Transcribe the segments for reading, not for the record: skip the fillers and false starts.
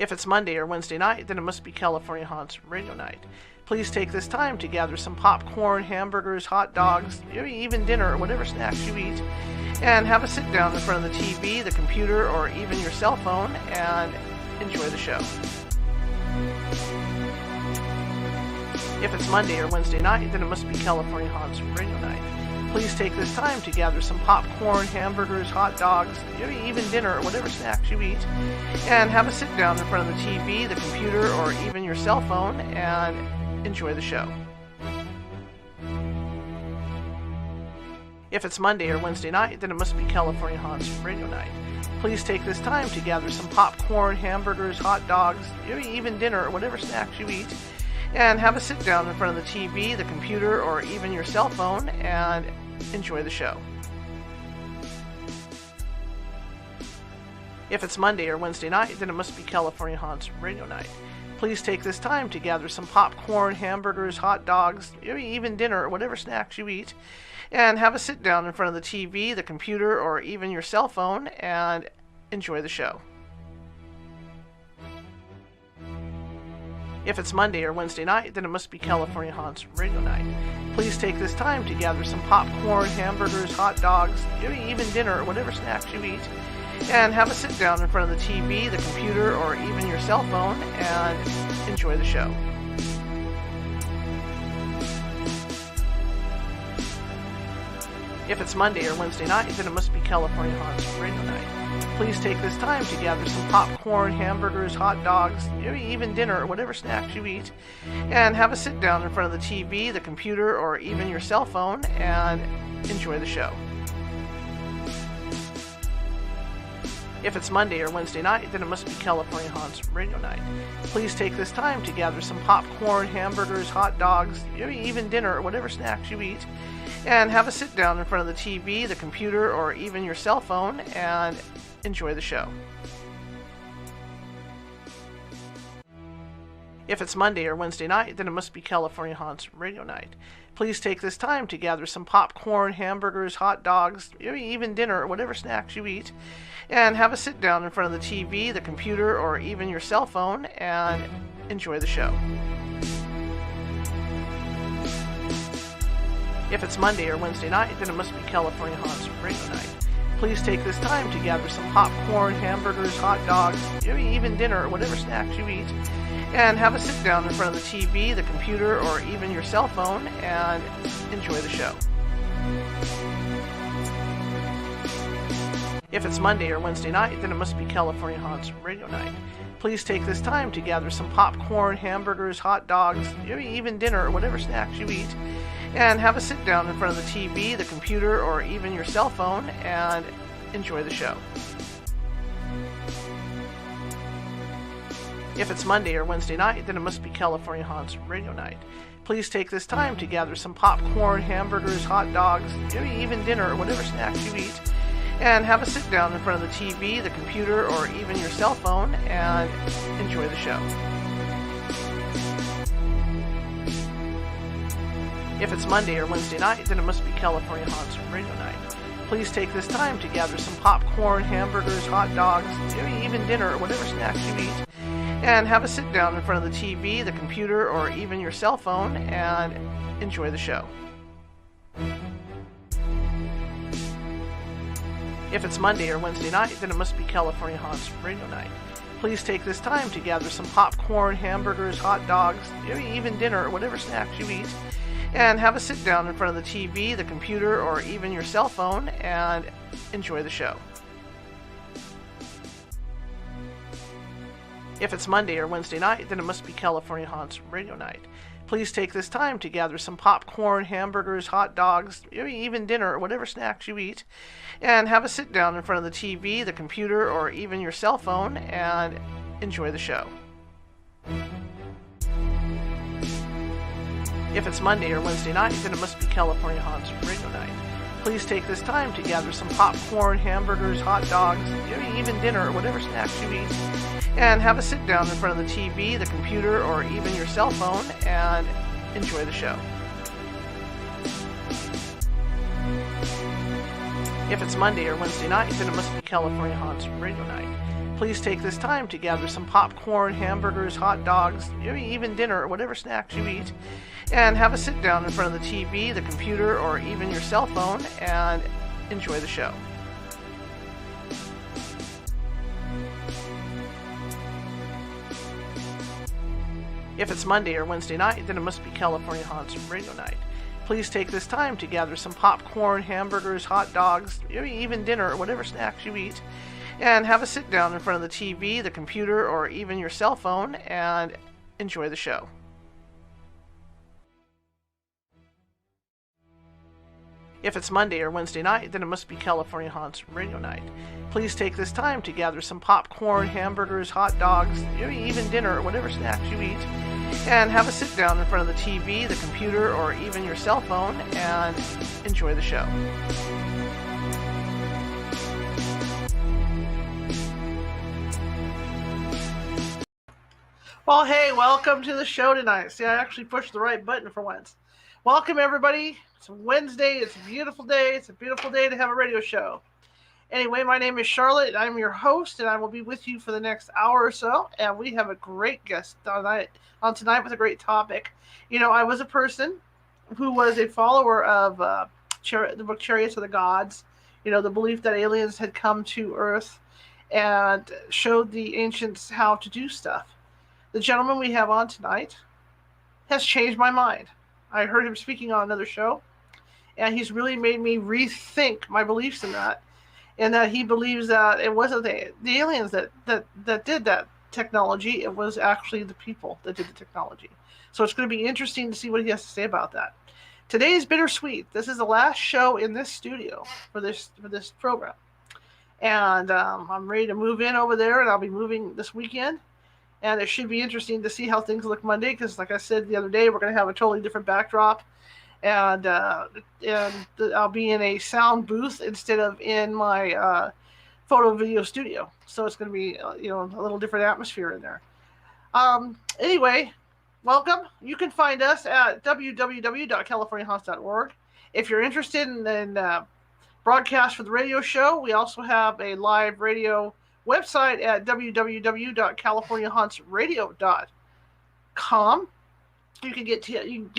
If it's Monday or Wednesday night, then it must be California Haunts Radio Night. Please take this time to gather some popcorn, hamburgers, hot dogs, maybe even dinner or whatever snacks you eat, and have a sit down in front of the TV, the computer, or even your cell phone and enjoy the show. If it's Monday or Wednesday night, then it must be California Haunts Radio Night. Please take this time to gather some popcorn, hamburgers, hot dogs, maybe even dinner or whatever snacks you eat, and have a sit down in front of the TV, the computer, or even your cell phone and enjoy the show. If it's Monday or Wednesday night, then it must be California Haunts Radio Night. Please take this time to gather some popcorn, hamburgers, hot dogs, maybe even dinner or whatever snacks you eat, and have a sit down in front of the TV, the computer, or even your cell phone and enjoy the show. If it's Monday or Wednesday night, then it must be California Haunts Radio Night. Please take this time to gather some popcorn, hamburgers, hot dogs, maybe even dinner or whatever snacks you eat, and have a sit down in front of the TV, the computer, or even your cell phone and enjoy the show. If it's Monday or Wednesday night, then it must be California Haunts Radio Night. Please take this time to gather some popcorn, hamburgers, hot dogs, maybe even dinner or whatever snacks you eat, and have a sit down in front of the TV, the computer, or even your cell phone and enjoy the show. If it's Monday or Wednesday night, then it must be California Haunts Radio Night. Please take this time to gather some popcorn, hamburgers, hot dogs, maybe even dinner or whatever snacks you eat, and have a sit down in front of the TV, the computer, or even your cell phone and enjoy the show. If it's Monday or Wednesday night, then it must be California Haunts Radio Night. Please take this time to gather some popcorn, hamburgers, hot dogs, maybe even dinner or whatever snacks you eat, and have a sit down in front of the TV, the computer, or even your cell phone and enjoy the show. If it's Monday or Wednesday night, then it must be California Haunts Radio Night. Please take this time to gather some popcorn, hamburgers, hot dogs, maybe even dinner or whatever snacks you eat, and have a sit down in front of the TV, the computer, or even your cell phone and enjoy the show. If it's Monday or Wednesday night, then it must be California Haunts Radio Night. Please take this time to gather some popcorn, hamburgers, hot dogs, maybe even dinner or whatever snacks you eat, and have a sit down in front of the TV, the computer, or even your cell phone and enjoy the show. If it's Monday or Wednesday night, then it must be California Haunts Radio Night. Please take this time to gather some popcorn, hamburgers, hot dogs, maybe even dinner or whatever snacks you eat, and have a sit down in front of the TV, the computer, or even your cell phone and enjoy the show. If it's Monday or Wednesday night, then it must be California Haunts Radio Night. Please take this time to gather some popcorn, hamburgers, hot dogs, maybe even dinner or whatever snacks you eat, and have a sit down in front of the TV, the computer, or even your cell phone and enjoy the show. If it's Monday or Wednesday night, then it must be California Haunts Radio Night. Please take this time to gather some popcorn, hamburgers, hot dogs, maybe even dinner or whatever snacks you eat, and have a sit down in front of the TV, the computer, or even your cell phone and enjoy the show. If it's Monday or Wednesday night, then it must be California Haunts Radio Night. Please take this time to gather some popcorn, hamburgers, hot dogs, maybe even dinner or whatever snacks you eat, and have a sit down in front of the TV, the computer, or even your cell phone and enjoy the show. If it's Monday or Wednesday night, then it must be California Haunts Radio Night. Please take this time to gather some popcorn, hamburgers, hot dogs, maybe even dinner or whatever snacks you eat, and have a sit down in front of the TV, the computer, or even your cell phone and enjoy the show. If it's Monday or Wednesday night, then it must be California Haunts Radio Night. Please take this time to gather some popcorn, hamburgers, hot dogs, maybe even dinner or whatever snacks you eat, and have a sit down in front of the TV, the computer, or even your cell phone and enjoy the show. If it's Monday or Wednesday night, then it must be California Haunts Radio Night. Please take this time to gather some popcorn, hamburgers, hot dogs, maybe even dinner or whatever snacks you eat, and have a sit down in front of the TV, the computer, or even your cell phone and enjoy the show. If it's Monday or Wednesday night, then it must be California Haunts Radio Night. Please take this time to gather some popcorn, hamburgers, hot dogs, maybe even dinner or whatever snacks you eat, and have a sit down in front of the TV, the computer, or even your cell phone and enjoy the show. If it's Monday or Wednesday night, then it must be California Haunts Radio Night. Please take this time to gather some popcorn, hamburgers, hot dogs, maybe even dinner or whatever snacks you eat, and have a sit down in front of the TV, the computer, or even your cell phone and enjoy the show. Well, hey, welcome to the show tonight. See, I actually pushed the right button for once. Welcome, everybody. It's Wednesday. It's a beautiful day. It's a beautiful day to have a radio show. Anyway, my name is Charlotte. I'm your host, and I will be with you for the next hour or so. And we have a great guest on tonight with a great topic. You know, I was a person who was a follower of the book Chariots of the Gods. You know, the belief that aliens had come to Earth and showed the ancients how to do stuff. The gentleman we have on tonight has changed my mind. I heard him speaking on another show, and he's really made me rethink my beliefs in that, and that he believes that it wasn't the aliens that did that technology. It was actually the people that did the technology. So it's going to be interesting to see what he has to say about that. Today is bittersweet. This is the last show in this studio for this program, and I'm ready to move in over there, and I'll be moving this weekend. And it should be interesting to see how things look Monday, because like I said the other day, we're going to have a totally different backdrop. And I'll be in a sound booth instead of in my photo video studio. So it's going to be a little different atmosphere in there. Anyway, welcome. You can find us at www.californiahaunts.org. If you're interested in broadcast for the radio show, we also have a live radio website at www.californiahauntsradio.com. You can get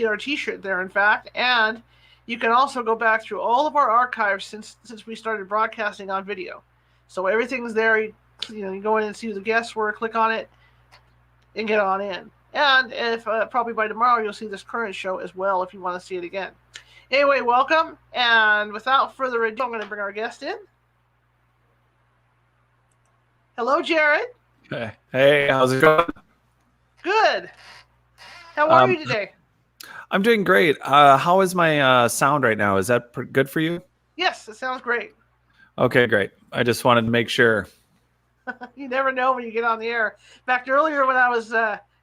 our t-shirt there, in fact, and you can also go back through all of our archives since we started broadcasting on video. So everything's there. You go in and see who the guests were, click on it, and get on in. And if probably by tomorrow you'll see this current show as well if you want to see it again. Anyway, welcome, and without further ado, I'm going to bring our guest in. Hello, Jared. Hey, how's it going? Good. How are you today? I'm doing great. How is my sound right now? Is that good for you? Yes, it sounds great. Okay, great. I just wanted to make sure. You never know when you get on the air. In fact, earlier when I was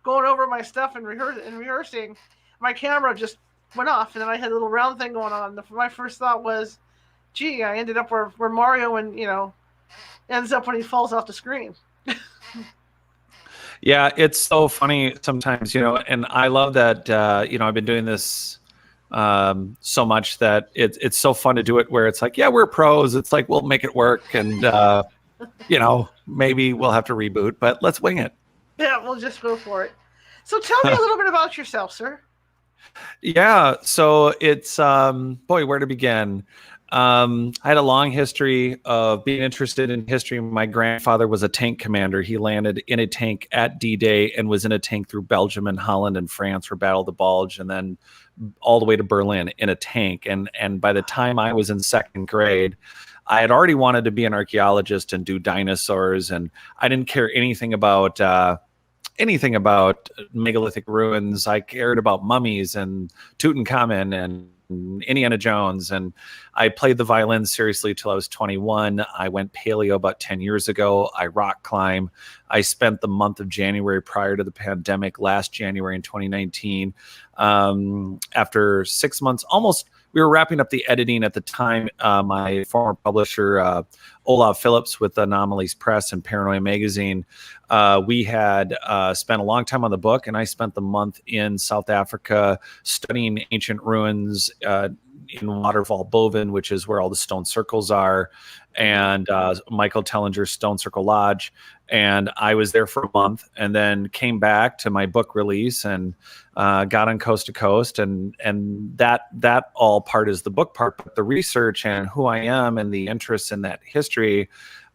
going over my stuff and rehearsing, my camera just went off, and then I had a little round thing going on. My first thought was, gee, I ended up where Mario ends up when he falls off the screen. Yeah, it's so funny sometimes, and I love that, I've been doing this so much that it's so fun to do it where it's like, yeah, we're pros. It's like, we'll make it work. And, maybe we'll have to reboot, but let's wing it. Yeah, we'll just go for it. So tell me a little bit about yourself, sir. Yeah, so it's, where to begin? I had a long history of being interested in history. My grandfather was a tank commander. He landed in a tank at D-Day and was in a tank through Belgium and Holland and France for Battle of the Bulge, and then all the way to Berlin in a tank. And by the time I was in second grade, I had already wanted to be an archaeologist and do dinosaurs, and I didn't care anything about megalithic ruins. I cared about mummies and Tutankhamun and Indiana Jones, and I played the violin seriously till I was 21. I went paleo about 10 years ago. I rock climb. I spent the month of January prior to the pandemic, last January in 2019. After 6 months, we were wrapping up the editing at the time. My former publisher, Olav Phillips with Anomalies Press and Paranoia Magazine, we had spent a long time on the book, and I spent the month in South Africa studying ancient ruins, in Waterfall, Boven, which is where all the stone circles are, and Michael Tellinger's Stone Circle Lodge. And I was there for a month, and then came back to my book release and got on Coast to Coast, and that all part is the book part, but the research and who I am and the interest in that history.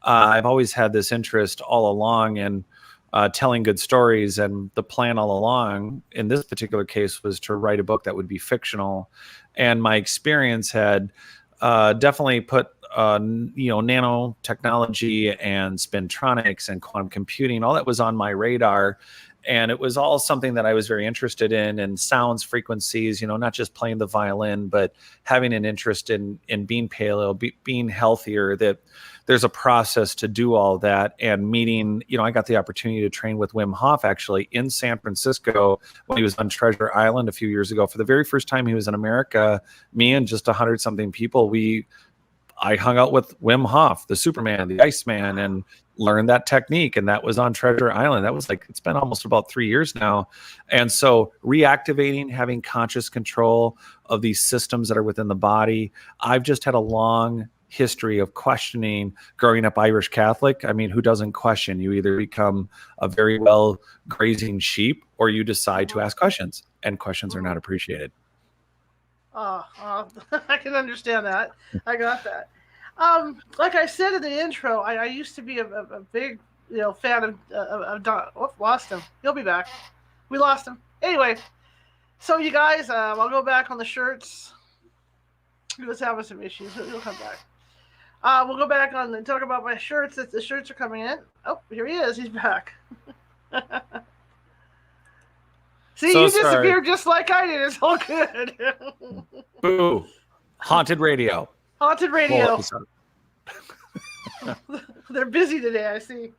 I've always had this interest all along in telling good stories, and the plan all along in this particular case was to write a book that would be fictional. And my experience had definitely put nanotechnology and spintronics and quantum computing, all that was on my radar. And it was all something that I was very interested in, and sounds, frequencies, not just playing the violin, but having an interest in being paleo, being healthier, that there's a process to do all that. And meeting, I got the opportunity to train with Wim Hof actually in San Francisco when he was on Treasure Island a few years ago. For the very first time he was in America, me and just 100 something people, I hung out with Wim Hof, the Superman, the Iceman, and learned that technique. And that was on Treasure Island. That was it's been almost about 3 years now. And so reactivating, having conscious control of these systems that are within the body. I've just had a long history of questioning. Growing up Irish Catholic, I mean, who doesn't question? You either become a very well grazing sheep, or you decide to ask questions, and questions are not appreciated. I can understand that. I got that. Like I said in the intro, I used to be a big fan of Don. Oh, lost him. He'll be back. We lost him. Anyway, so you guys, I'll go back on the shirts. He was having some issues. He'll come back. We'll go back on and talk about my shirts. The shirts are coming in. Oh, here he is. He's back. See, so you disappeared just like I did. It's all good. Boo. Haunted radio. Haunted radio. They're busy today, I see.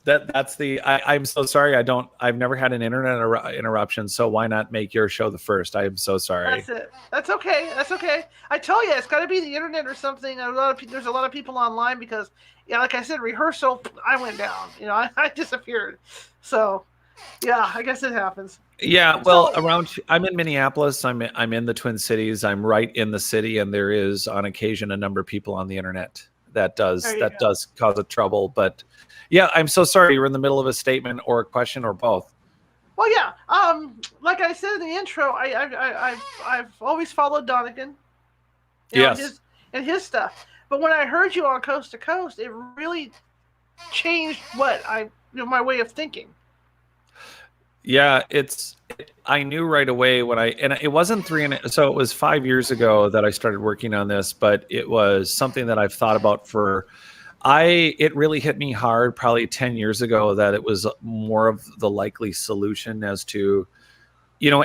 That's the. I'm so sorry. I've never had an internet interruption. So why not make your show the first? I am so sorry. That's it. That's okay. That's okay. I tell you, it's got to be the internet or something. There's a lot of people online because, like I said, rehearsal, I went down. I disappeared. So, yeah, I guess it happens. Yeah, well, I'm in Minneapolis. I'm in the Twin Cities. I'm right in the city, and there is on occasion a number of people on the internet that does cause a trouble. But yeah, I'm so sorry. You're in the middle of a statement or a question or both. Well, yeah. Like I said in the intro, I've always followed Donegan. Yes. His stuff. But when I heard you on Coast to Coast, it really changed my way of thinking. Yeah, I knew right away it wasn't so it was 5 years ago that I started working on this, but it was something that I've thought about it really hit me hard probably 10 years ago that it was more of the likely solution as to,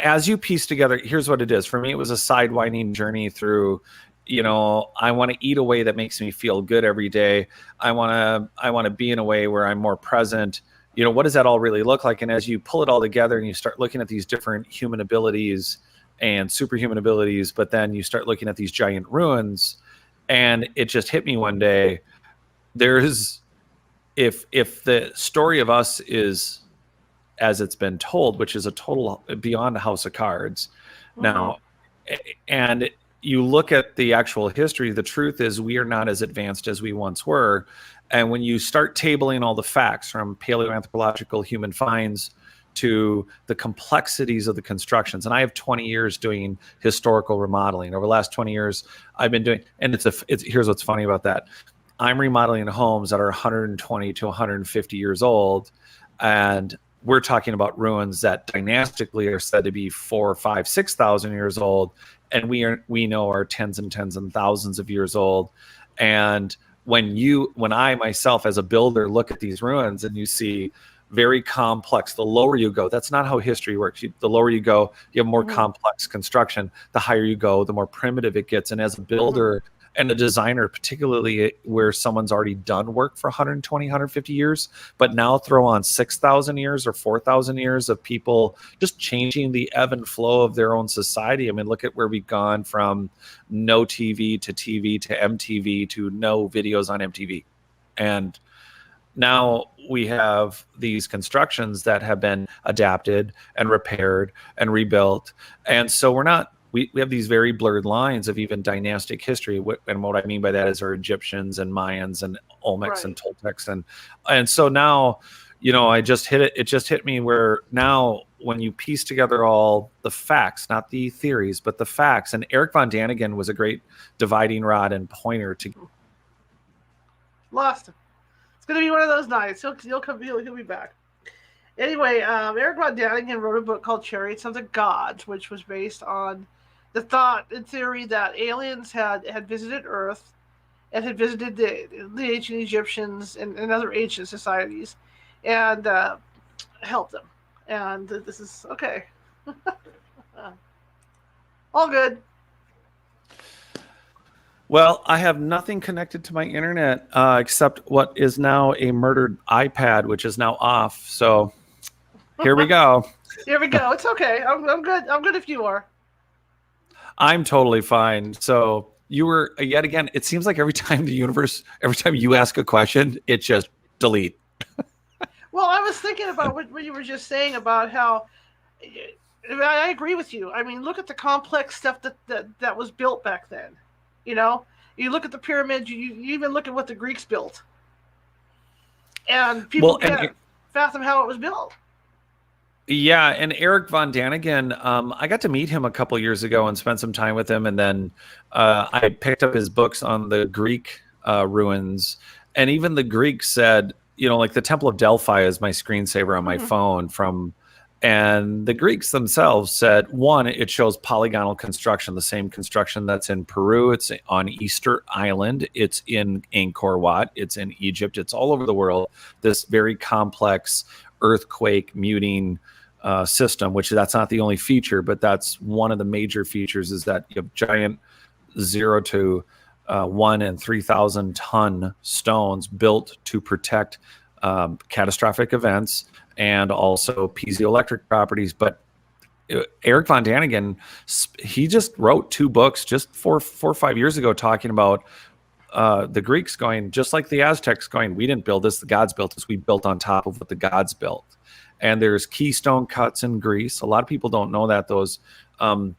as you piece together, here's what it is. For me, it was a sidewinding journey through, I want to eat a way that makes me feel good every day. I want to be in a way where I'm more present. What does that all really look like? And as you pull it all together and you start looking at these different human abilities and superhuman abilities, but then you start looking at these giant ruins, and it just hit me one day. If the story of us is as it's been told, which is a total beyond a house of cards now, and you look at the actual history, the truth is we are not as advanced as we once were. And when you start tabling all the facts from paleoanthropological human finds to the complexities of the constructions, and I have 20 years doing historical remodeling. Over the last 20 years, I've been doing, and here's what's funny about that. I'm remodeling homes that are 120 to 150 years old, and we're talking about ruins that dynastically are said to be 4,000, 5,000, 6,000 years old, and we know are tens and tens and thousands of years old. And when I myself as a builder look at these ruins and you see very complex, the lower you go, that's not how history works. The lower you go, you have more complex construction. The higher you go, the more primitive it gets. And as a builder and a designer, particularly where someone's already done work for 120, 150 years, but now throw on 6,000 years or 4,000 years of people just changing the ebb and flow of their own society. I mean, look at where we've gone from no TV to MTV to no videos on MTV. And now we have these constructions that have been adapted and repaired and rebuilt. And so we're not we have these very blurred lines of even dynastic history. And what I mean by that is our Egyptians and Mayans and Olmecs and Right. Toltecs. And so now, I just hit it. It just hit me where now when you piece together all the facts, not the theories, but the facts, and Eric von Daniken was a great dividing rod and pointer to. Lost him. It's going to be one of those nights. He'll be back. Anyway, Eric von Daniken wrote a book called Chariots of the Gods, which was based on the thought and theory that aliens had visited Earth and had visited the ancient Egyptians and other ancient societies and helped them. And this is okay. All good. Well, I have nothing connected to my internet except what is now a murdered iPad, which is now off. So here we go. Here we go. It's okay. I'm good. I'm good if you are. I'm totally fine. So you were yet again. It seems like every time you ask a question, it just delete. Well, I was thinking about what you were just saying about how I agree with you. I mean, look at the complex stuff that was built back then. You look at the pyramids. You even look at what the Greeks built, and people can't fathom how it was built. Yeah, and Eric von Daniken, I got to meet him a couple years ago and spend some time with him, and then I picked up his books on the Greek ruins, and even the Greeks said, like the Temple of Delphi is my screensaver on my phone and the Greeks themselves said, one, it shows polygonal construction, the same construction that's in Peru. It's on Easter Island. It's in Angkor Wat. It's in Egypt. It's all over the world. This very complex earthquake muting system, which that's not the only feature, but that's one of the major features is that you have giant 0 to 1 and 3,000 ton stones built to protect catastrophic events and also piezoelectric properties. But Eric von Daniken, he just wrote 2 books just 4 or 5 years ago talking about the Greeks going, just like the Aztecs going, we didn't build this, the gods built this. We built on top of what the gods built. And there's keystone cuts in Greece. A lot of people don't know that those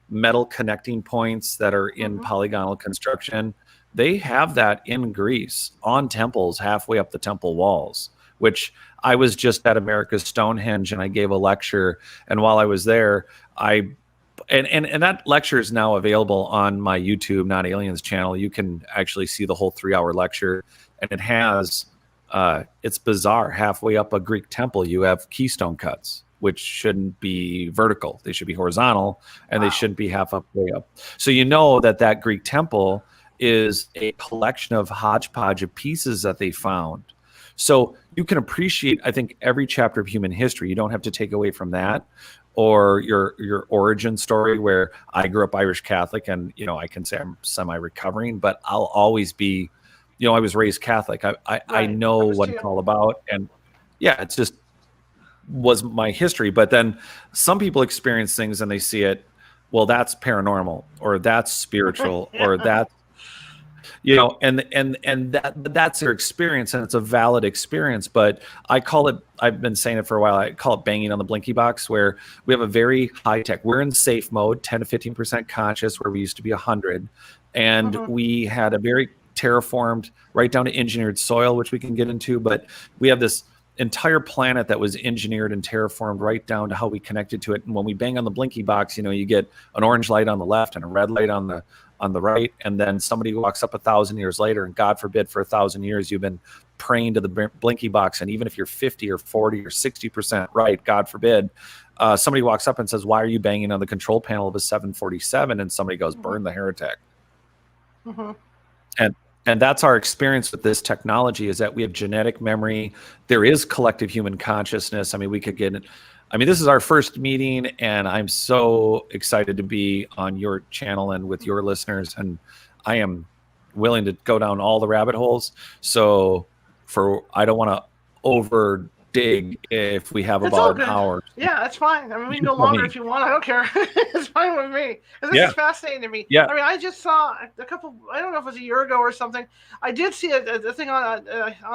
metal connecting points that are in polygonal construction, they have that in Greece on temples halfway up the temple walls, which I was just at America's Stonehenge and I gave a lecture. And while I was there, and that lecture is now available on my YouTube Not Aliens channel. You can actually see the whole 3-hour lecture, and it has it's bizarre. Halfway up a Greek temple, you have keystone cuts, which shouldn't be vertical. They should be horizontal, and they shouldn't be halfway up. So that Greek temple is a collection of hodgepodge of pieces that they found. So you can appreciate, I think, every chapter of human history. You don't have to take away from that, or your origin story, where I grew up Irish Catholic, and I can say I'm semi-recovering, but I'll always be, I was raised Catholic. I know what it's all about, and it's just was my history. But then some people experience things and they see it, well, that's paranormal, or that's spiritual, or that's and that's their experience, and it's a valid experience. But I've been saying it for a while, I call it banging on the blinky box, where we have a very high tech, we're in safe mode, 10 to 15% conscious, where we used to be 100. And we had a very terraformed, right down to engineered soil, which we can get into. But we have this entire planet that was engineered and terraformed right down to how we connected to it. And when we bang on the blinky box, you get an orange light on the left and a red light on the right, and then somebody walks up 1,000 years later, and God forbid for 1,000 years you've been praying to the blinky box, and even if you're 50 or 40 or 60% right, God forbid, somebody walks up and says, why are you banging on the control panel of a 747? And somebody goes, burn the heretic. And that's our experience with this technology, is that we have genetic memory. There is collective human consciousness. I mean, this is our first meeting, and I'm so excited to be on your channel and with your listeners. And I am willing to go down all the rabbit holes. So I don't want to over dig if we have about an hour. Yeah, that's fine. I mean, we can go longer if you want. I don't care. It's fine with me. This is fascinating to me. Yeah. I mean, I just saw a couple, I don't know if it was a year ago or something. I did see a thing on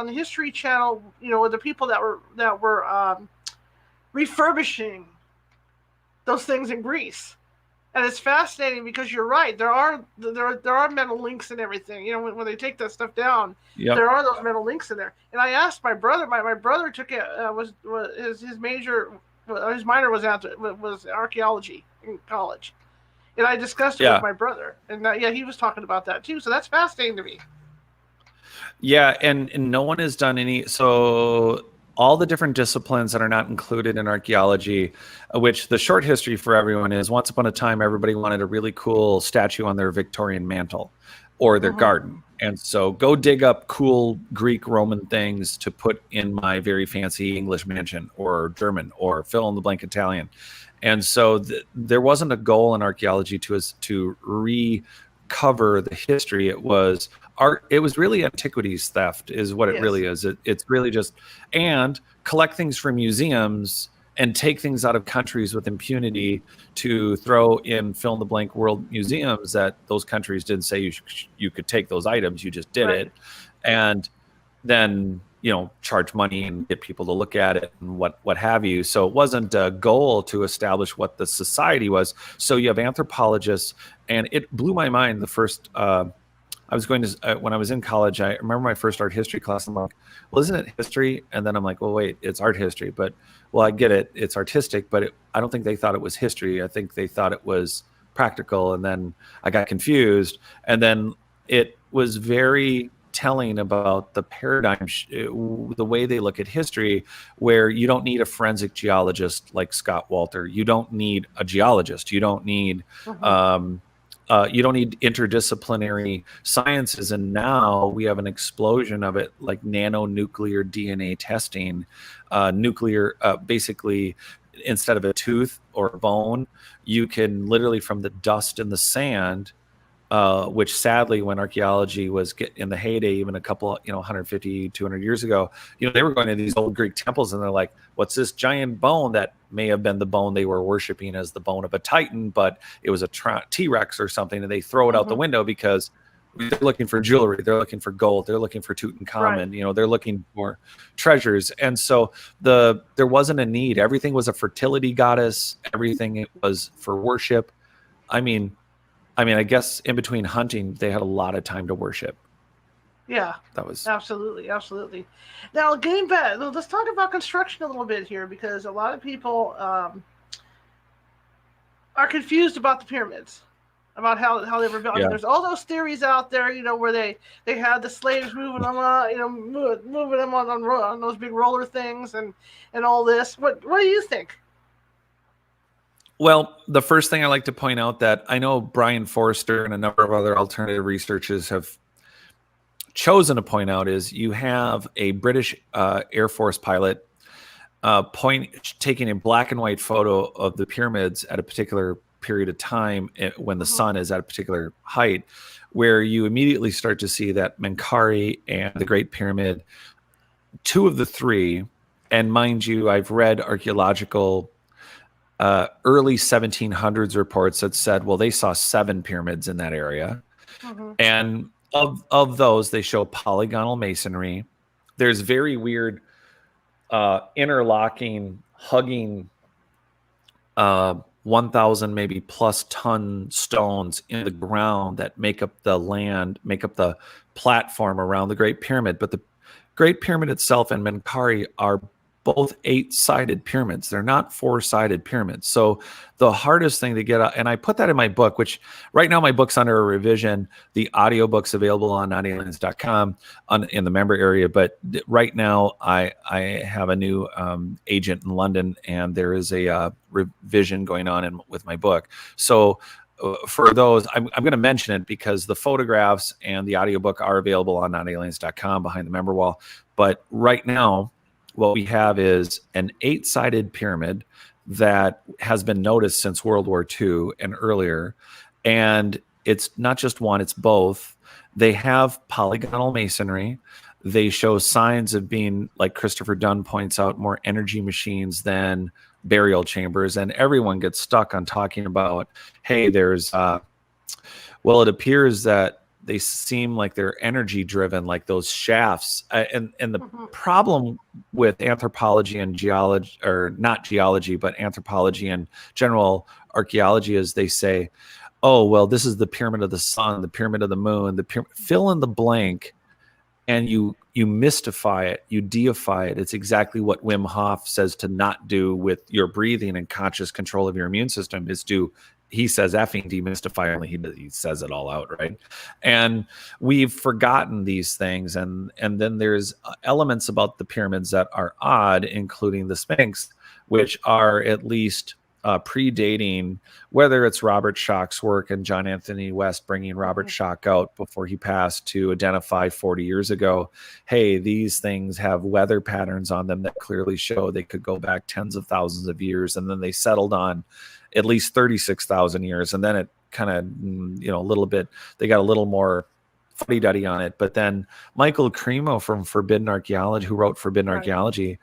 the History Channel, with the people that were refurbishing those things in Greece. And it's fascinating because you're right. There are mental links and everything. When they take that stuff down, Yep. there are those mental links in there. And I asked my brother. My brother took it. Was his major. His minor was archaeology in college, and I discussed it with Yeah. my brother, and yeah, he was talking about that too. So that's fascinating to me. Yeah, and no one has done any. So all the different disciplines that are not included in archaeology, which the short history for everyone is once upon a time, everybody wanted a really cool statue on their Victorian mantle or their Mm-hmm. garden. And so go dig up cool Greek Roman things to put in my very fancy English mansion or German or fill in the blank Italian. And so there wasn't a goal in archaeology to recover the history. It was art. It was really antiquities theft is what it Yes. really is. It's really just, and collect things from museums and take things out of countries with impunity to throw in fill in the blank world museums that those countries didn't say you could take those items. You just did Right. it. And then charge money and get people to look at it and what have you. So it wasn't a goal to establish what the society was. So you have anthropologists, and it blew my mind the first I was going to when I was in college. I remember my first art history class. I'm like, well, isn't it history? And then I'm like, well, wait, it's art history. But well, I get it, it's artistic, but I don't think they thought it was history. I think they thought it was practical. And then I got confused. And then it was very telling about the paradigm, the way they look at history, where you don't need a forensic geologist like Scott Walter. You don't need a geologist. Mm-hmm. You don't need interdisciplinary sciences. And now we have an explosion of it, like nanonuclear DNA testing, basically, instead of a tooth or a bone, you can literally from the dust in the sand, which sadly, when archaeology was in the heyday, even a couple, 150, 200 years ago, they were going to these old Greek temples and they're like, what's this giant bone that may have been the bone they were worshiping as the bone of a Titan, but it was a T-Rex or something, and they throw it out the Mm-hmm. window because they're looking for jewelry, they're looking for gold, they're looking for Tutankhamun, Right. they're looking for treasures. And so there wasn't a need. Everything was a fertility goddess, everything it was for worship. I guess in between hunting, they had a lot of time to worship. Yeah. That was, Absolutely. Absolutely. Now, getting back, let's talk about construction a little bit here because a lot of people are confused about the pyramids, about how they were built. I mean, yeah. there's all those theories out there, where they had the slaves moving them, moving them on those big roller things and all this. What do you think? Well, the first thing I like to point out that I know Brian Forrester and a number of other alternative researchers have chosen to point out is you have a British Air Force pilot taking a black and white photo of the pyramids at a particular period of time when the Mm-hmm. sun is at a particular height, where you immediately start to see that Menkaure and the Great Pyramid, two of the three, and mind you, I've read archaeological early 1700s reports that said, well, they saw 7 pyramids in that area. Mm-hmm. And of those, they show polygonal masonry. There's very weird interlocking, hugging 1,000 maybe plus ton stones in the ground that make up the land, make up the platform around the Great Pyramid. But the Great Pyramid itself and Menkaure are both 8-sided pyramids. They're not 4-sided pyramids. So the hardest thing to get out, and I put that in my book, which right now my book's under a revision. The audiobook's available on notaliens.com in the member area. But right now I have a new agent in London, and there is a revision going on with my book. So for those, I'm going to mention it because the photographs and the audiobook are available on notaliens.com behind the member wall. But right now, what we have is an 8-sided pyramid that has been noticed since World War II and earlier. And it's not just one, it's both. They have polygonal masonry. They show signs of being, like Christopher Dunn points out, more energy machines than burial chambers. And everyone gets stuck on talking about, hey, there's, it appears that they seem like they're energy driven, like those shafts. And the Mm-hmm. problem with anthropology and geology, or not geology, but anthropology and general archaeology, is they say, oh, well, this is the pyramid of the sun, the pyramid of the moon, fill in the blank, and you mystify it, you deify it. It's exactly what Wim Hof says to not do with your breathing and conscious control of your immune system, is to, he says, effing demystify, only he says it all out, right? And we've forgotten these things, and then there's elements about the pyramids that are odd, including the Sphinx, which are at least predating, whether it's Robert Schoch's work and John Anthony West bringing Robert Schoch out before he passed to identify 40 years ago, hey, these things have weather patterns on them that clearly show they could go back tens of thousands of years. And then they settled on at least 36,000 years. And then it kind of, a little bit, they got a little more fuddy-duddy on it. But then Michael Cremo from Forbidden Archaeology, who wrote Forbidden Archaeology,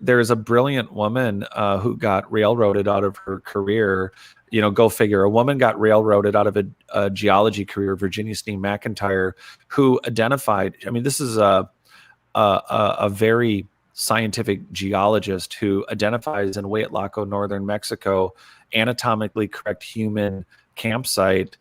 there's a brilliant woman who got railroaded out of her career. Go figure. A woman got railroaded out of a geology career, Virginia Steen McIntyre, who identified, this is a very scientific geologist who identifies in Huitlaco, northern Mexico, anatomically correct human campsite.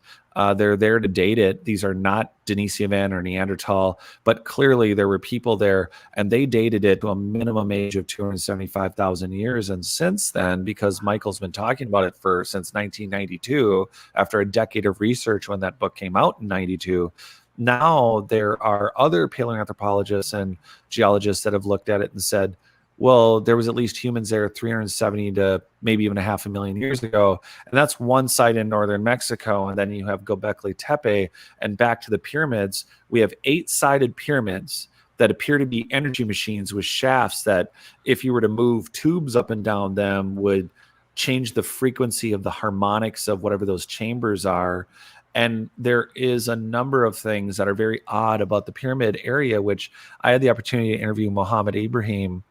They're there to date it. These are not Denisovan or Neanderthal, but clearly there were people there, and they dated it to a minimum age of 275,000 years. And since then, because Michael's been talking about it since 1992, after a decade of research when that book came out in 92, now there are other paleoanthropologists and geologists that have looked at it and said, well, there was at least humans there 370 to maybe even 500,000 years ago. And that's one site in northern Mexico. And then you have Göbekli Tepe. And back to the pyramids, we have 8-sided pyramids that appear to be energy machines with shafts that, if you were to move tubes up and down them, would change the frequency of the harmonics of whatever those chambers are. And there is a number of things that are very odd about the pyramid area, which I had the opportunity to interview Mohammed Ibrahim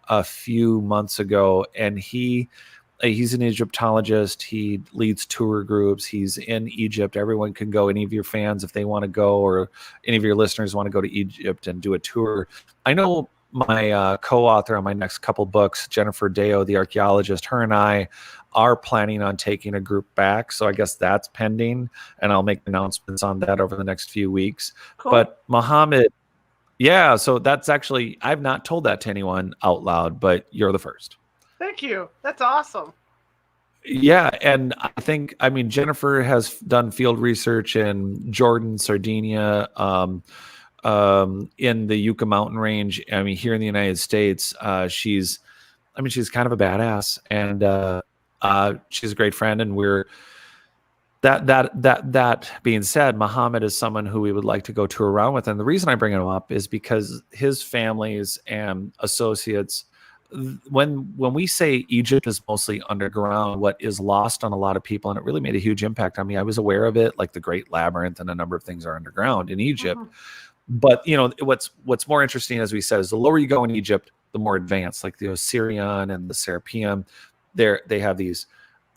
a few months ago. And he's an Egyptologist. He leads tour groups. He's in Egypt. Everyone can go. Any of your fans, if they want to go, or any of your listeners want to go to Egypt and do a tour. I know my co-author on my next couple books, Jennifer Deo, the archaeologist, her and I are planning on taking a group back. So I guess that's pending, and I'll make announcements on that over the next few weeks. Cool. But Mohammed, yeah, so that's actually, I've not told that to anyone out loud, but you're the first. Thank you. That's awesome. Yeah, and I mean, Jennifer has done field research in Jordan, Sardinia, in the Yucca mountain range. I mean, here in the United States, she's kind of a badass, and she's a great friend. And we're that being said, Muhammad is someone who we would like to go tour around with. And the reason I bring him up is because his families and associates, when we say Egypt is mostly underground, what is lost on a lot of people, and it really made a huge impact on me. I was aware of it, like the Great Labyrinth and a number of things are underground in Egypt. But what's more interesting, as we said, is the lower you go in Egypt, the more advanced, like the Osirian and the Serapeum. They have these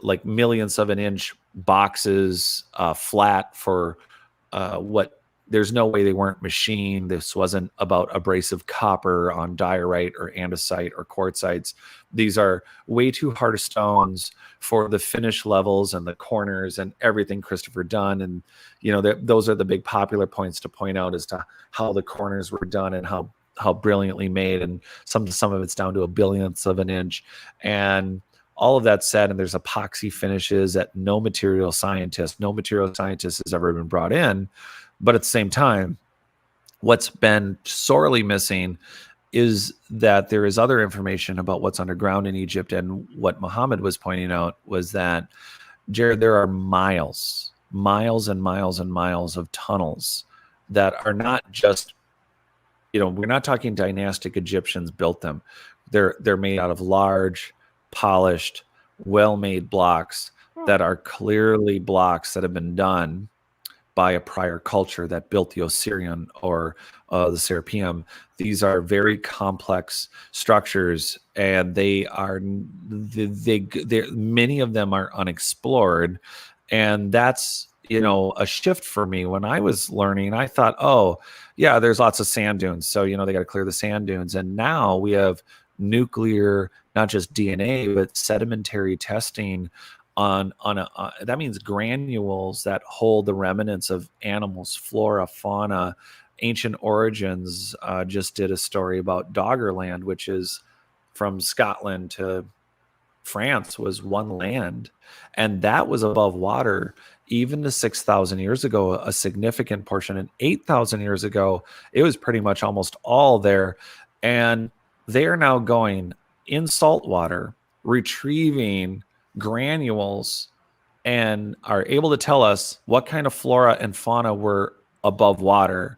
like millionths of an inch boxes, flat for what. There's no way they weren't machined. This wasn't about abrasive copper on diorite or andesite or quartzites. These are way too hard stones for the finish levels and the corners and everything Christopher done. And, those are the big popular points to point out as to how the corners were done and how brilliantly made. And some of it's down to a billionth of an inch. And all of that said, and there's epoxy finishes that no material scientist has ever been brought in. But at the same time, what's been sorely missing is that there is other information about what's underground in Egypt. And what Muhammad was pointing out was that, Jared, there are miles and miles and miles of tunnels that are not just, we're not talking dynastic Egyptians built them. They're made out of large, polished, well-made blocks that are clearly blocks that have been done by a prior culture that built the Osirian or the Serapeum. These are very complex structures, and many of them are unexplored. And that's, a shift for me. When I was learning, I thought, oh, yeah, there's lots of sand dunes. So, they got to clear the sand dunes. And now we have nuclear, not just DNA, but sedimentary testing that means granules that hold the remnants of animals, flora, fauna. Ancient Origins just did a story about Doggerland, which is from Scotland to France, was one land, and that was above water even to 6,000 years ago, a significant portion. And 8,000 years ago, it was pretty much almost all there. And they are now going in salt water, retrieving granules, and are able to tell us what kind of flora and fauna were above water.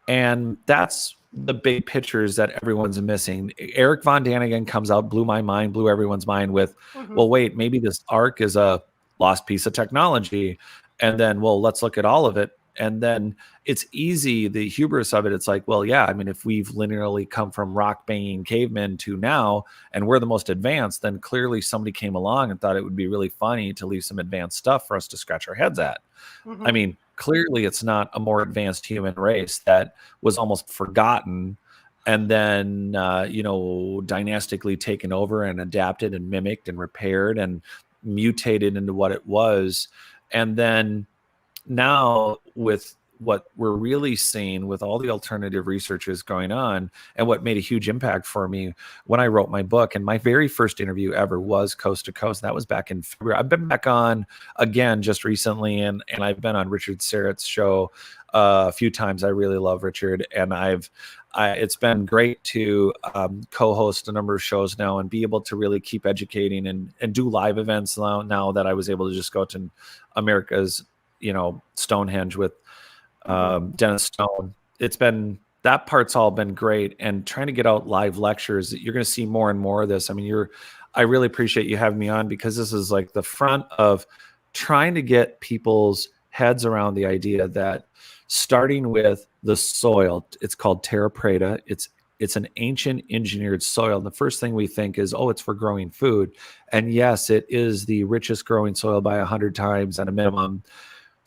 And that's the big pictures that everyone's missing. Eric Von Daniken comes out, blew my mind, blew everyone's mind with, well, wait, maybe this ark is a lost piece of technology. And then, well, let's look at all of it. And then it's easy, the hubris of it. It's like, well, yeah, I mean, if we've linearly come from rock banging cavemen to now, and we're the most advanced, then clearly somebody came along and thought it would be really funny to leave some advanced stuff for us to scratch our heads at. I mean, clearly it's not a more advanced human race that was almost forgotten and then, dynastically taken over and adapted and mimicked and repaired and mutated into what it was. And then now with what we're really seeing with all the alternative researches going on, and what made a huge impact for me when I wrote my book, and my very first interview ever was Coast to Coast. That was back in February. I've been back on again just recently, and I've been on Richard Syrett's show a few times. I really love Richard, and it's been great to co-host a number of shows now and be able to really keep educating and do live events now that I was able to just go to America's Stonehenge with Dennis Stone. That part's all been great, and trying to get out live lectures. You're going to see more and more of this. I mean, I really appreciate you having me on, because this is like the front of trying to get people's heads around the idea that starting with the soil, it's called terra preta. It's an ancient engineered soil. And the first thing we think is, oh, it's for growing food. And yes, it is the richest growing soil by 100 times at a minimum.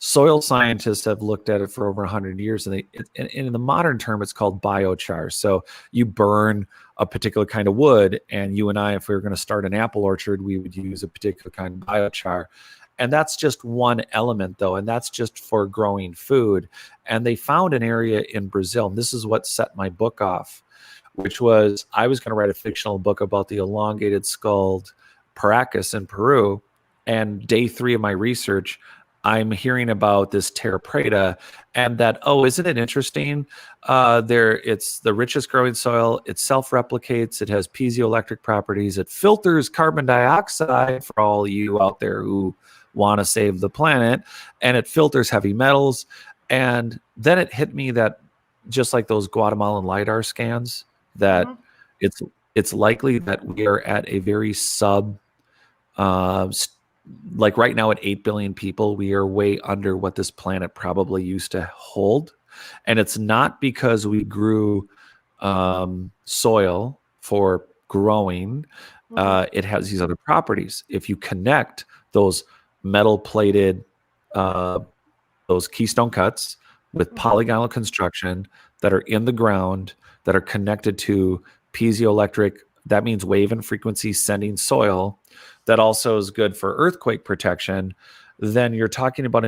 Soil scientists have looked at it for over 100 years, and in the modern term, it's called biochar. So you burn a particular kind of wood, and you and I, if we were going to start an apple orchard, we would use a particular kind of biochar. And that's just one element, though, and that's just for growing food. And they found an area in Brazil, and this is what set my book off, which was I was going to write a fictional book about the elongated skulled paracas in Peru. And day 3 of my research, I'm hearing about this terra preta, and that, oh, isn't it interesting? It's the richest growing soil. It self-replicates. It has piezoelectric properties. It filters carbon dioxide for all you out there who want to save the planet, and it filters heavy metals. And then it hit me that, just like those Guatemalan LiDAR scans, that it's likely that we are at a very like right now at 8 billion people, we are way under what this planet probably used to hold. And it's not because we grew soil for growing. It has these other properties. If you connect those metal plated, those keystone cuts with polygonal construction that are in the ground, that are connected to piezoelectric, that means wave and frequency sending soil, that also is good for earthquake protection, then you're talking about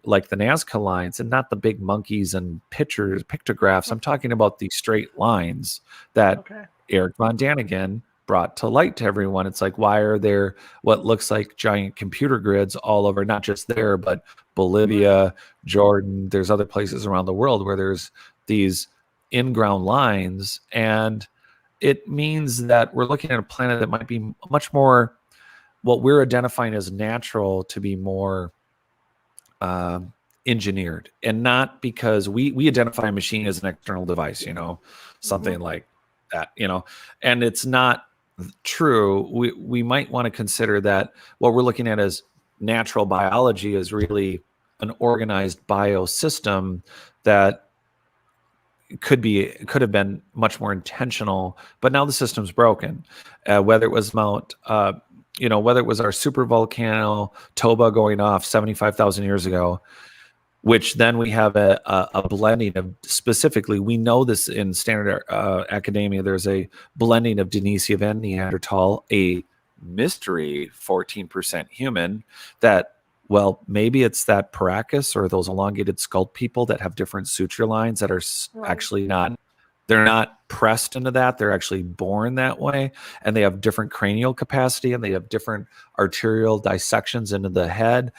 like the Nazca lines, and not the big monkeys and pictographs. I'm talking about the straight lines that Eric Von Daniken brought to light to everyone. It's like, why are there what looks like giant computer grids all over, not just there, but Bolivia, Jordan, there's other places around the world where there's these in-ground lines. And it means that we're looking at a planet that might be much more what we're identifying as natural to be more engineered, and not because we identify a machine as an external device, something like that, and it's not true. We might want to consider that what we're looking at as natural biology is really an organized biosystem that could have been much more intentional, but now the system's broken. Whether it was whether it was our super volcano Toba going off 75,000 years ago, which then we have a blending of, specifically, we know this in standard academia, there's a blending of Denisova and Neanderthal, a mystery 14% human that, well, maybe it's that Paracas or those elongated skull people that have different suture lines that are actually not, they're not pressed into that. They're actually born that way. And they have different cranial capacity and they have different arterial dissections into the head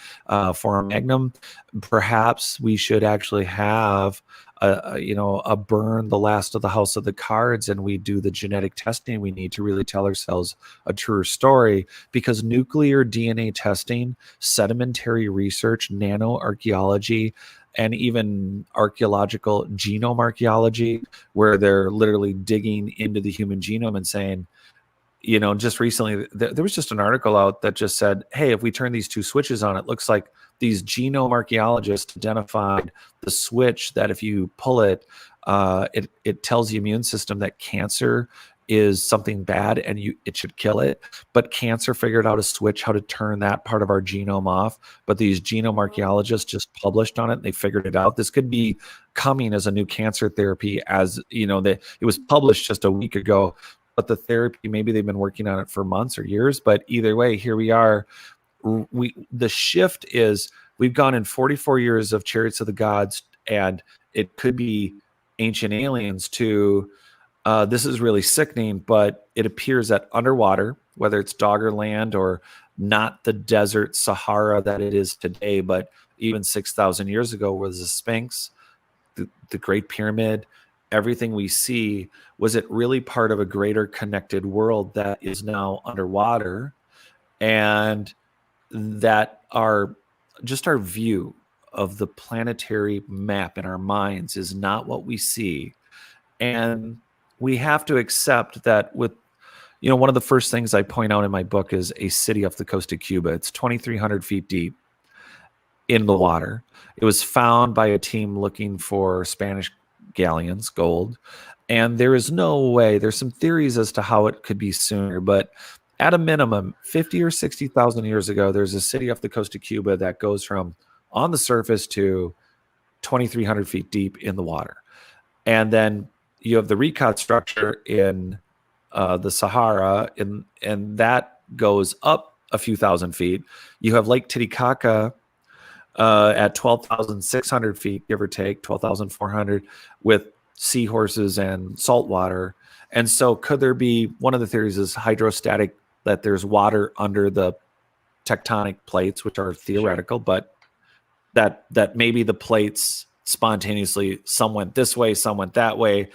for a magnum. Perhaps we should actually have a burn the last of the house of the cards, and we do the genetic testing we need to really tell ourselves a truer story, because nuclear DNA testing, sedimentary research, nanoarchaeology, and even archaeological genome archaeology, where they're literally digging into the human genome and saying, just recently, there was just an article out that just said, hey, if we turn these two switches on, it looks like these genome archaeologists identified the switch that if you pull it, it tells the immune system that cancer is something bad and it should kill it. But cancer figured out a switch how to turn that part of our genome off. But these genome archaeologists just published on it and they figured it out. This could be coming as a new cancer therapy, as it was published just a week ago. But the therapy, maybe they've been working on it for months or years. But either way, here we are. The shift is, we've gone in 44 years of Chariots of the Gods, and it could be Ancient Aliens to this is really sickening, but it appears that underwater, whether it's Doggerland or not the desert Sahara that it is today, but even 6,000 years ago was the Sphinx, the Great Pyramid, everything we see, was it really part of a greater connected world that is now underwater? And that our view of the planetary map in our minds is not what we see. And we have to accept that with, one of the first things I point out in my book is a city off the coast of Cuba. It's 2,300 feet deep in the water. It was found by a team looking for Spanish galleons, gold. And there is no way, there's some theories as to how it could be sooner, but at a minimum, 50 or 60,000 years ago, there's a city off the coast of Cuba that goes from on the surface to 2,300 feet deep in the water. And then you have the Recot structure in the Sahara, and that goes up a few thousand feet. You have Lake Titicaca at 12,600 feet, give or take, 12,400, with seahorses and salt water. And so could there be, one of the theories is hydrostatic, that there's water under the tectonic plates, which are theoretical, but that maybe the plates spontaneously, some went this way, some went that way.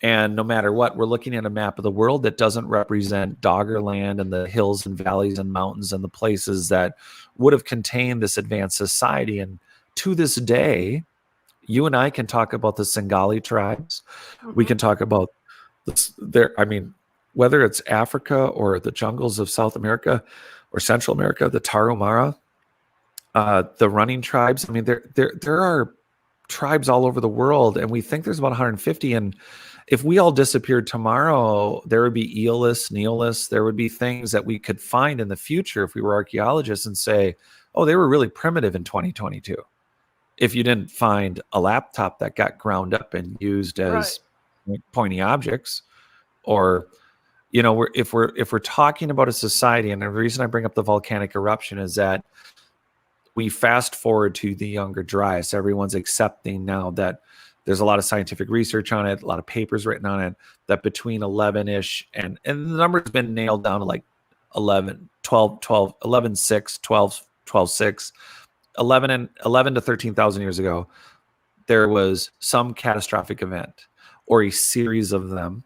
And no matter what, we're looking at a map of the world that doesn't represent Doggerland and the hills and valleys and mountains and the places that would have contained this advanced society. And to this day, you and I can talk about the Singali tribes. We can talk about whether it's Africa or the jungles of South America or Central America, the Tarahumara, the running tribes. I mean, there are tribes all over the world, and we think there's about 150. And if we all disappeared tomorrow, there would be Aeolus, Neolus. There would be things that we could find in the future if we were archaeologists and say, oh, they were really primitive in 2022. If you didn't find a laptop that got ground up and used as pointy objects, or if we're talking about a society, and the reason I bring up the volcanic eruption is that we fast forward to the Younger Dryas. Everyone's accepting now that there's a lot of scientific research on it, a lot of papers written on it, that between 11-ish and the number's been nailed down to like 11, 12, 12, 11, 6, 12, 12, 6, 11 to 13,000 years ago, there was some catastrophic event or a series of them.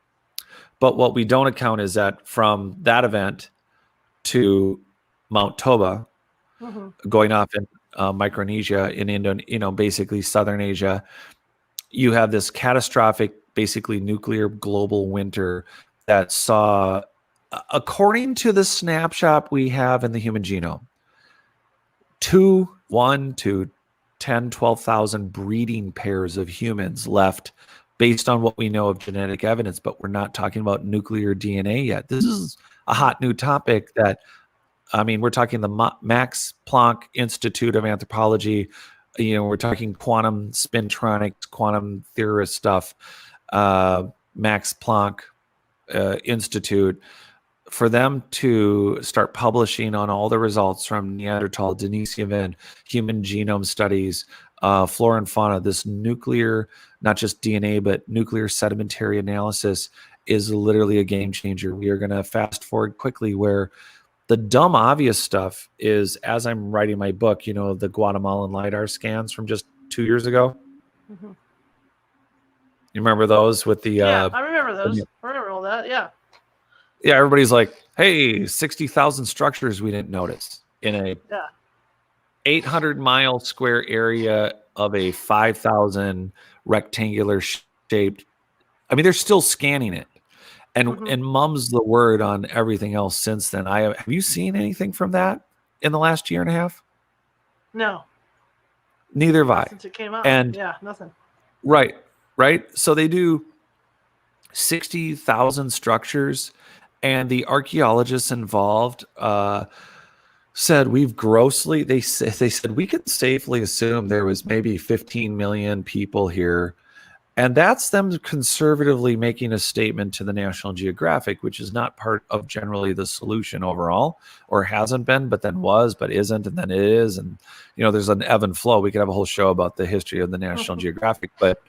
But what we don't account is that from that event to Mount Toba, going off in Micronesia, in Indonesia, basically Southern Asia, you have this catastrophic, basically nuclear global winter that saw, according to the snapshot we have in the human genome, 1 to 10, 12,000 breeding pairs of humans left based on what we know of genetic evidence, but we're not talking about nuclear DNA yet. This is a hot new topic that I mean, we're talking the Max Planck Institute of Anthropology. We're talking quantum spintronics, quantum theorist stuff. Max Planck Institute, for them to start publishing on all the results from Neanderthal, Denisovan, human genome studies, flora and fauna, this nuclear, not just DNA, but nuclear sedimentary analysis is literally a game changer. We are going to fast forward quickly where the dumb, obvious stuff is, as I'm writing my book, the Guatemalan LiDAR scans from just 2 years ago. Mm-hmm. You remember those with the... Yeah, I remember those. I remember all that, yeah. Yeah, everybody's like, hey, 60,000 structures we didn't notice in a 800-mile square area of a 5,000 rectangular shaped. I mean, they're still scanning it. And mum's the word on everything else since then. Have you seen anything from that in the last year and a half? No. Neither have I. Since it came out. And yeah, nothing. Right. So they do 60,000 structures, and the archaeologists involved said they said we could safely assume there was maybe 15 million people here. And that's them conservatively making a statement to the National Geographic, which is not part of generally the solution overall, or hasn't been, but then was, but isn't, and then it is. And, there's an ebb and flow. We could have a whole show about the history of the National Geographic, but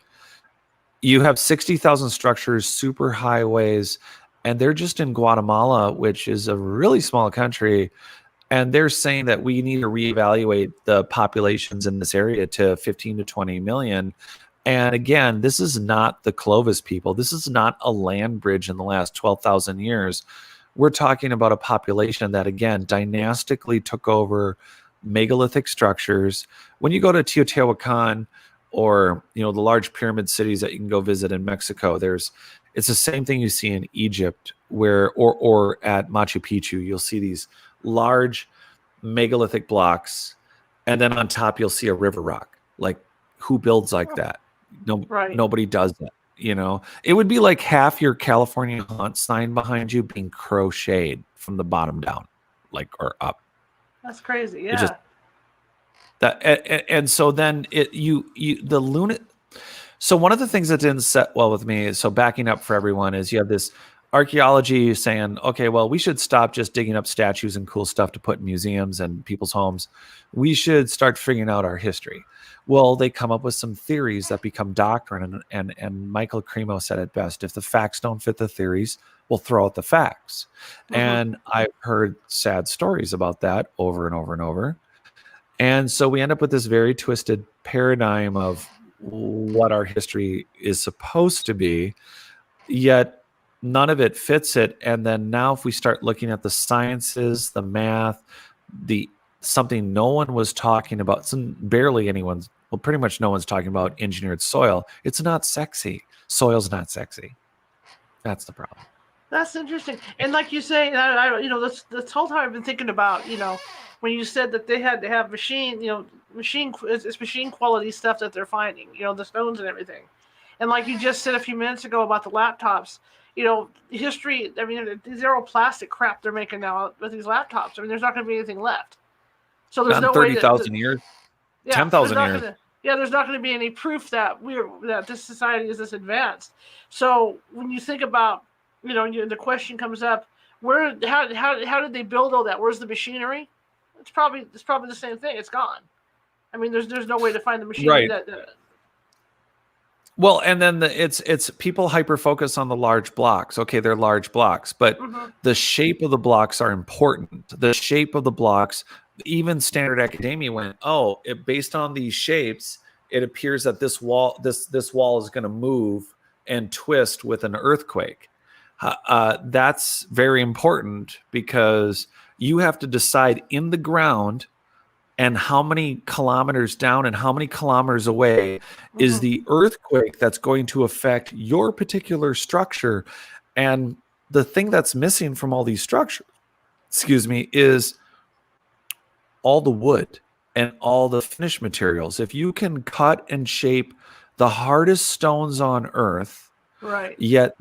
you have 60,000 structures, super highways, and they're just in Guatemala, which is a really small country. And they're saying that we need to reevaluate the populations in this area to 15 to 20 million. And again, this is not the Clovis people. This is not a land bridge in the last 12,000 years. We're talking about a population that, again, dynastically took over megalithic structures. When you go to Teotihuacan or, the large pyramid cities that you can go visit in Mexico, it's the same thing you see in Egypt or at Machu Picchu. You'll see these large megalithic blocks, and then on top you'll see a river rock. Like, who builds like that? Nobody does that. It would be like half your California haunt sign behind you being crocheted from the bottom down, or up. That's crazy. Yeah. And so then so one of the things that didn't set well with me, so backing up for everyone, is you have this archaeology saying, okay, well, we should stop just digging up statues and cool stuff to put in museums and people's homes. We should start figuring out our history. Well, they come up with some theories that become doctrine, and Michael Cremo said it best: if the facts don't fit the theories, we'll throw out the facts. And I've heard sad stories about that over and over and over. And so we end up with this very twisted paradigm of what our history is supposed to be, yet none of it fits it. And then now if we start looking at the sciences, the math, something no one was talking about, pretty much no one's talking about engineered soil. It's not sexy. Soil's not sexy. That's the problem. That's interesting. And like you say, this whole time I've been thinking about, when you said that they had to have machine quality stuff that they're finding, the stones and everything. And like you just said a few minutes ago about the laptops, history, I mean, the zero plastic crap they're making now with these laptops. I mean, there's not going to be anything left. So there's no 30,000 years, 10,000 years. There's not going to be any proof that that this society is this advanced. So when you think about, the question comes up, how did they build all that? Where's the machinery? It's probably the same thing. It's gone. I mean, there's no way to find the machinery that. Well, and then it's people hyper focus on the large blocks. Okay, they're large blocks, but the shape of the blocks are important. The shape of the blocks, even standard academia went, based on these shapes, it appears that this wall is going to move and twist with an earthquake. That's very important because you have to decide in the ground and how many kilometers down and how many kilometers away is the earthquake that's going to affect your particular structure. And the thing that's missing from all these structures, is all the wood and all the finished materials. If you can cut and shape the hardest stones on earth Right. Yet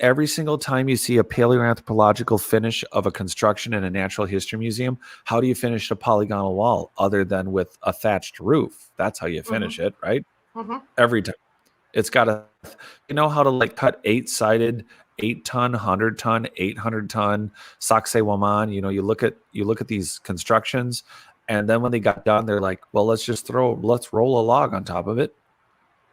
every single time you see a paleoanthropological finish of a construction in a natural history museum, how do you finish a polygonal wall other than with a thatched roof? That's how you Mhm. finish it, right? Mhm. Every time. It's got a, you know how to like cut 8-sided, 8-ton, 100-ton, 800-ton sacsayhuaman. You look at these constructions, and then when they got done, they're like, well, let's roll a log on top of it.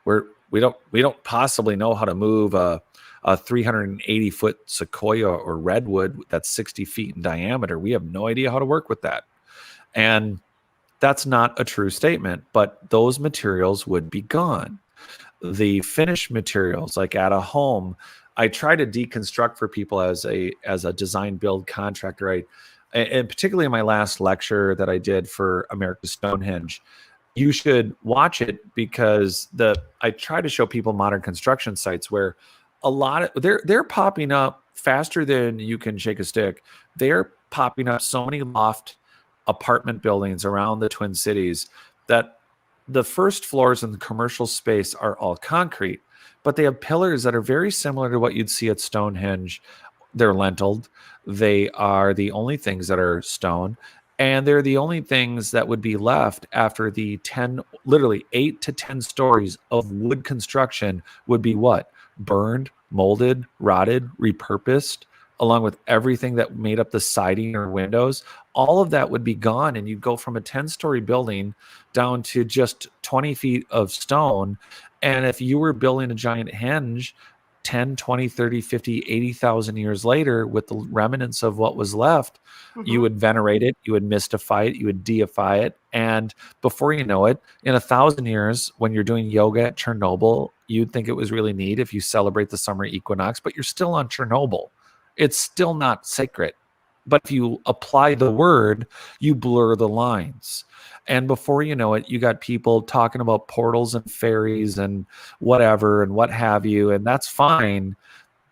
We don't possibly know how to move a 380-foot sequoia or redwood that's 60 feet in diameter. We have no idea how to work with that. And that's not a true statement, but those materials would be gone. The finished materials, like at a home, I try to deconstruct for people as a design build contractor. And particularly in my last lecture that I did for America's Stonehenge, you should watch it because I try to show people modern construction sites where a lot of they're popping up faster than you can shake a stick. They're popping up so many loft apartment buildings around the Twin Cities that the first floors in the commercial space are all concrete, but they have pillars that are very similar to what you'd see at Stonehenge. They're lentiled. They are the only things that are stone. And they're the only things that would be left after the 10, literally 8 to 10 stories of wood construction would be what? Burned, molded, rotted, repurposed, along with everything that made up the siding or windows. All of that would be gone. And you'd go from a 10-story building down to just 20 feet of stone. And if you were building a giant henge 10, 20, 30, 50, 80,000 years later with the remnants of what was left, you Mhm. would venerate it, you would mystify it, you would deify it. And before you know it, in 1,000 years, when you're doing yoga at Chernobyl, you'd think it was really neat if you celebrate the summer equinox, but you're still on Chernobyl. It's still not sacred. But if you apply the word, you blur the lines. And before you know it, you got people talking about portals and fairies and whatever and what have you. And that's fine,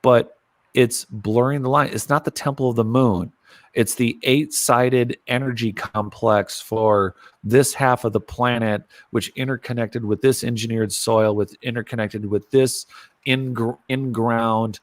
but it's blurring the line. It's not the Temple of the Moon. It's the 8-sided energy complex for this half of the planet, which interconnected with this engineered soil, with interconnected with this in-ground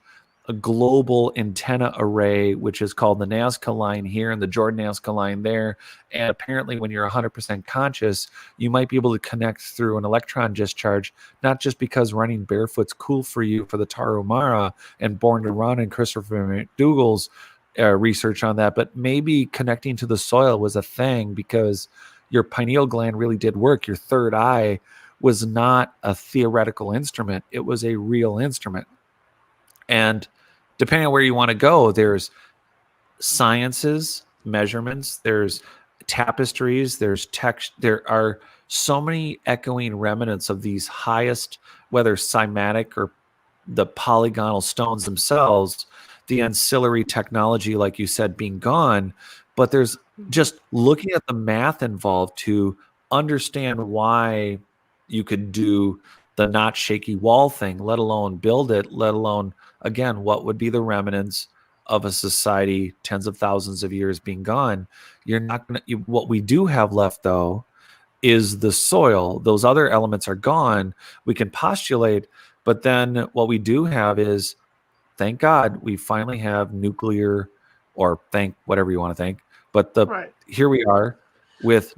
a global antenna array, which is called the Nazca line here and the Jordan Nazca line there. And apparently, when you're 100% conscious, you might be able to connect through an electron discharge, not just because running barefoot's cool for you for the Tarahumara and Born to Run and Christopher McDougall's research on that, but maybe connecting to the soil was a thing because your pineal gland really did work. Your third eye was not a theoretical instrument, it was a real instrument. And depending on where you want to go, there's sciences, measurements, there's tapestries, there's text. There are so many echoing remnants of these highest, whether cymatic or the polygonal stones themselves, the ancillary technology, like you said, being gone. But there's Mhm. just looking at the math involved to understand why you could do the not shaky wall thing, let alone build it, let alone, again, what would be the remnants of a society tens of thousands of years being gone. You're not going to, what we do have left though is the soil. Those other elements are gone. We can postulate, but then what we do have is, thank God, we finally have nuclear, or thank whatever you want to think. But Right. here we are with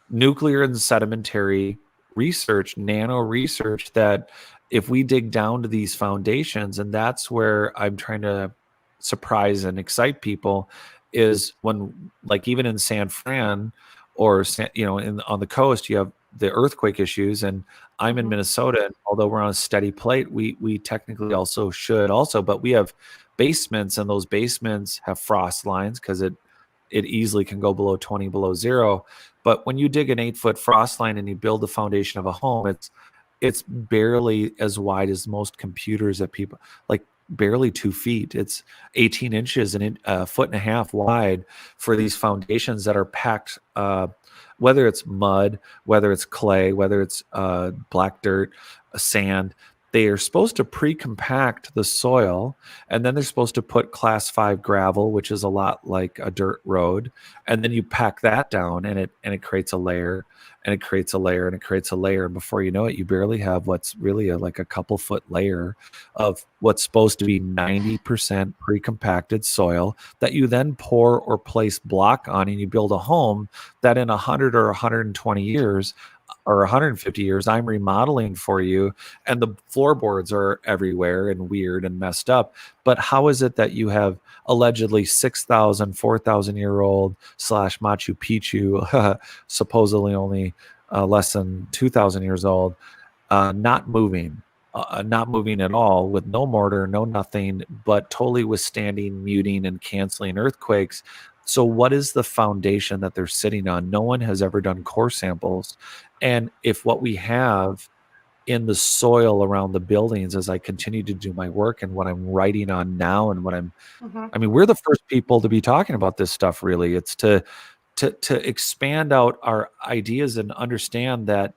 nuclear and sedimentary research, nano research, that if we dig down to these foundations, and that's where I'm trying to surprise and excite people, is when, like, even in San Fran or on the coast, you have the earthquake issues, and I'm in Mhm. Minnesota, and although we're on a steady plate, we technically also should also, but we have basements, and those basements have frost lines because it easily can go below 20, below zero. But when you dig an 8-foot frost line and you build the foundation of a home, it's barely as wide as most computers that people like, barely 2 feet. It's 18 inches and a foot and a half wide for these foundations that are packed. Whether it's mud, whether it's clay, whether it's black dirt, sand, they are supposed to pre-compact the soil, and then they're supposed to put class 5 gravel, which is a lot like a dirt road, and then you pack that down, and it creates a layer, and it creates a layer, and it creates a layer, and before you know it, you barely have what's really like a couple foot layer of what's supposed to be 90% pre-compacted soil that you then pour or place block on, and you build a home that in 100 or 120 years or 150 years, I'm remodeling for you, and the floorboards are everywhere and weird and messed up. But how is it that you have allegedly 6,000, 4,000 year old slash Machu Picchu, supposedly only less than 2,000 years old, not moving at all, with no mortar, no nothing, but totally withstanding muting and canceling earthquakes? So, what is the foundation that they're sitting on? No one has ever done core samples. And if what we have in the soil around the buildings, as I continue to do my work and what I'm writing on now, and what Mm-hmm. I mean, we're the first people to be talking about this stuff, really. It's to expand out our ideas and understand that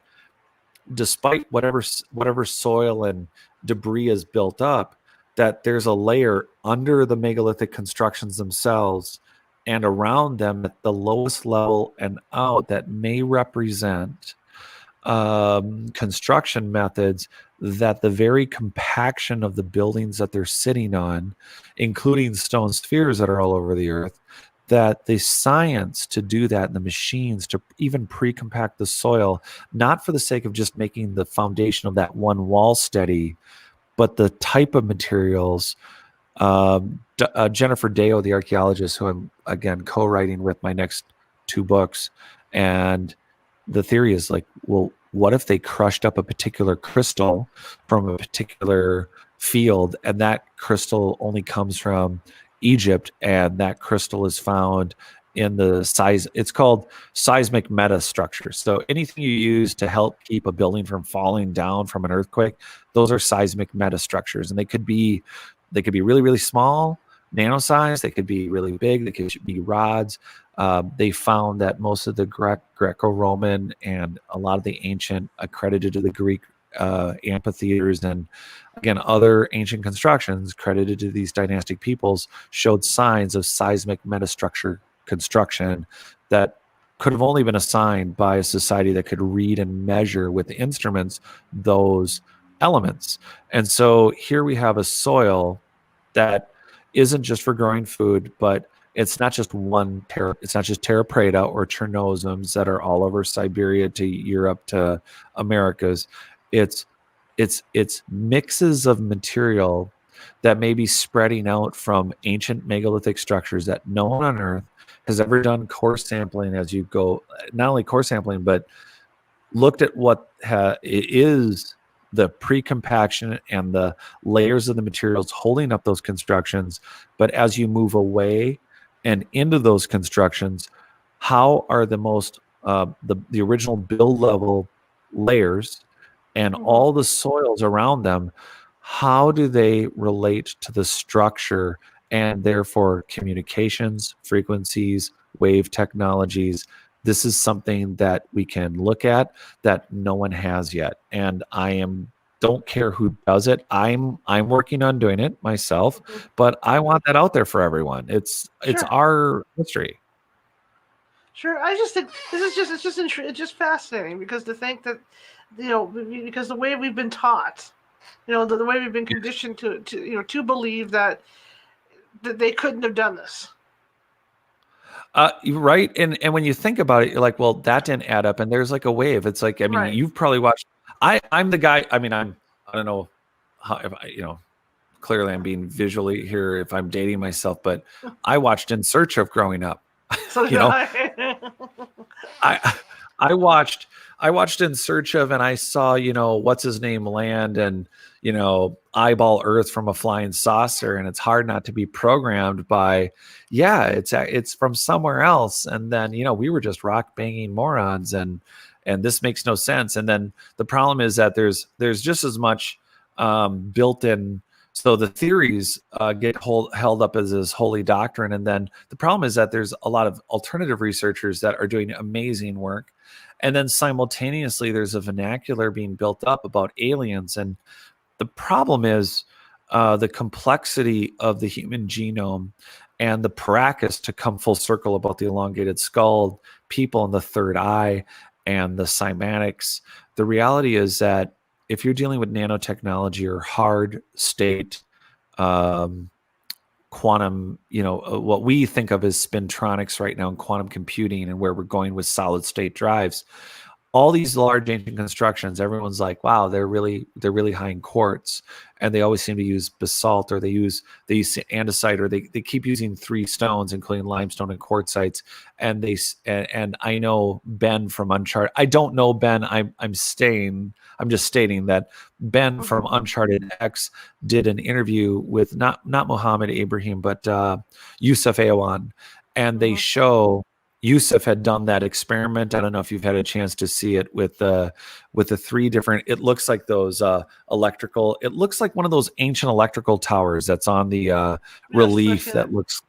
despite whatever soil and debris is built up, that there's a layer under the megalithic constructions themselves and around them at the lowest level and out that may represent construction methods, that the very compaction of the buildings that they're sitting on, including stone spheres that are all over the earth, that the science to do that and the machines to even pre-compact the soil, not for the sake of just making the foundation of that one wall steady, but the type of materials. Jennifer Deo, the archaeologist, who I'm again co-writing with my next two books, and the theory is like, well, what if they crushed up a particular crystal from a particular field, and that crystal only comes from Egypt, and that crystal is found in the size, it's called seismic metastructures. So anything you use to help keep a building from falling down from an earthquake, those are seismic metastructures, and they could be really, really small, nano size. They could be really big. They could be rods. They found that most of the Greco-Roman and a lot of the ancient, accredited to the Greek amphitheaters, and again other ancient constructions credited to these dynastic peoples, showed signs of seismic metastructure construction that could have only been assigned by a society that could read and measure with instruments those elements. And so here we have a soil that isn't just for growing food, but it's not just it's not just terra preta or Chernosms that are all over Siberia to Europe to Americas. It's it's mixes of material that may be spreading out from ancient megalithic structures that no one on earth has ever done core sampling, as you go, not only core sampling, but looked at what is the pre-compaction and the layers of the materials holding up those constructions. But as you move away and into those constructions, how are the original build level layers and Mm-hmm. all the soils around them, how do they relate to the structure, and therefore communications, frequencies, wave technologies? This is something that we can look at that no one has yet. And don't care who does it. I'm working on doing it myself, Mm-hmm. but I want that out there for everyone. It's Sure. our history. Sure. I just think this is just it's just fascinating, because to think that, because the way we've been taught, the way we've been conditioned to believe that they couldn't have done this. Right. And when you think about it, you're like, well, that didn't add up. And there's like a wave. It's like, I mean, Right. you've probably watched. I'm the guy. I mean, I don't know how, if I, clearly I'm being visually here if I'm dating myself, but I watched In Search of growing up. So you did know, I. I I watched In Search of, and I saw, what's his name land, and eyeball Earth from a flying saucer, and it's hard not to be programmed by, yeah, it's from somewhere else, and then we were just rock banging morons, and this makes no sense. And then the problem is that there's just as much built in. So the theories get held up as this holy doctrine, and then the problem is that there's a lot of alternative researchers that are doing amazing work, and then simultaneously there's a vernacular being built up about aliens. And The problem is the complexity of the human genome and the practice to come full circle about the elongated skull, people in the third eye, and the cymatics. The reality is that if you're dealing with nanotechnology or hard state um, quantum, what we think of as spintronics right now in quantum computing and where we're going with solid state drives, all these large ancient constructions, everyone's like, wow, they're really high in quartz, and they always seem to use basalt, or they use andesite, or they keep using three stones, including limestone and quartzites. And I know Ben from Uncharted. I don't know Ben. I'm just stating that Ben from Uncharted X did an interview with not Mohammed Ibrahim, but Yusuf Awan, and they show Yusuf had done that experiment. I don't know if you've had a chance to see it with the three different. It looks like those electrical. It looks like one of those ancient electrical towers that's on the relief. That looks,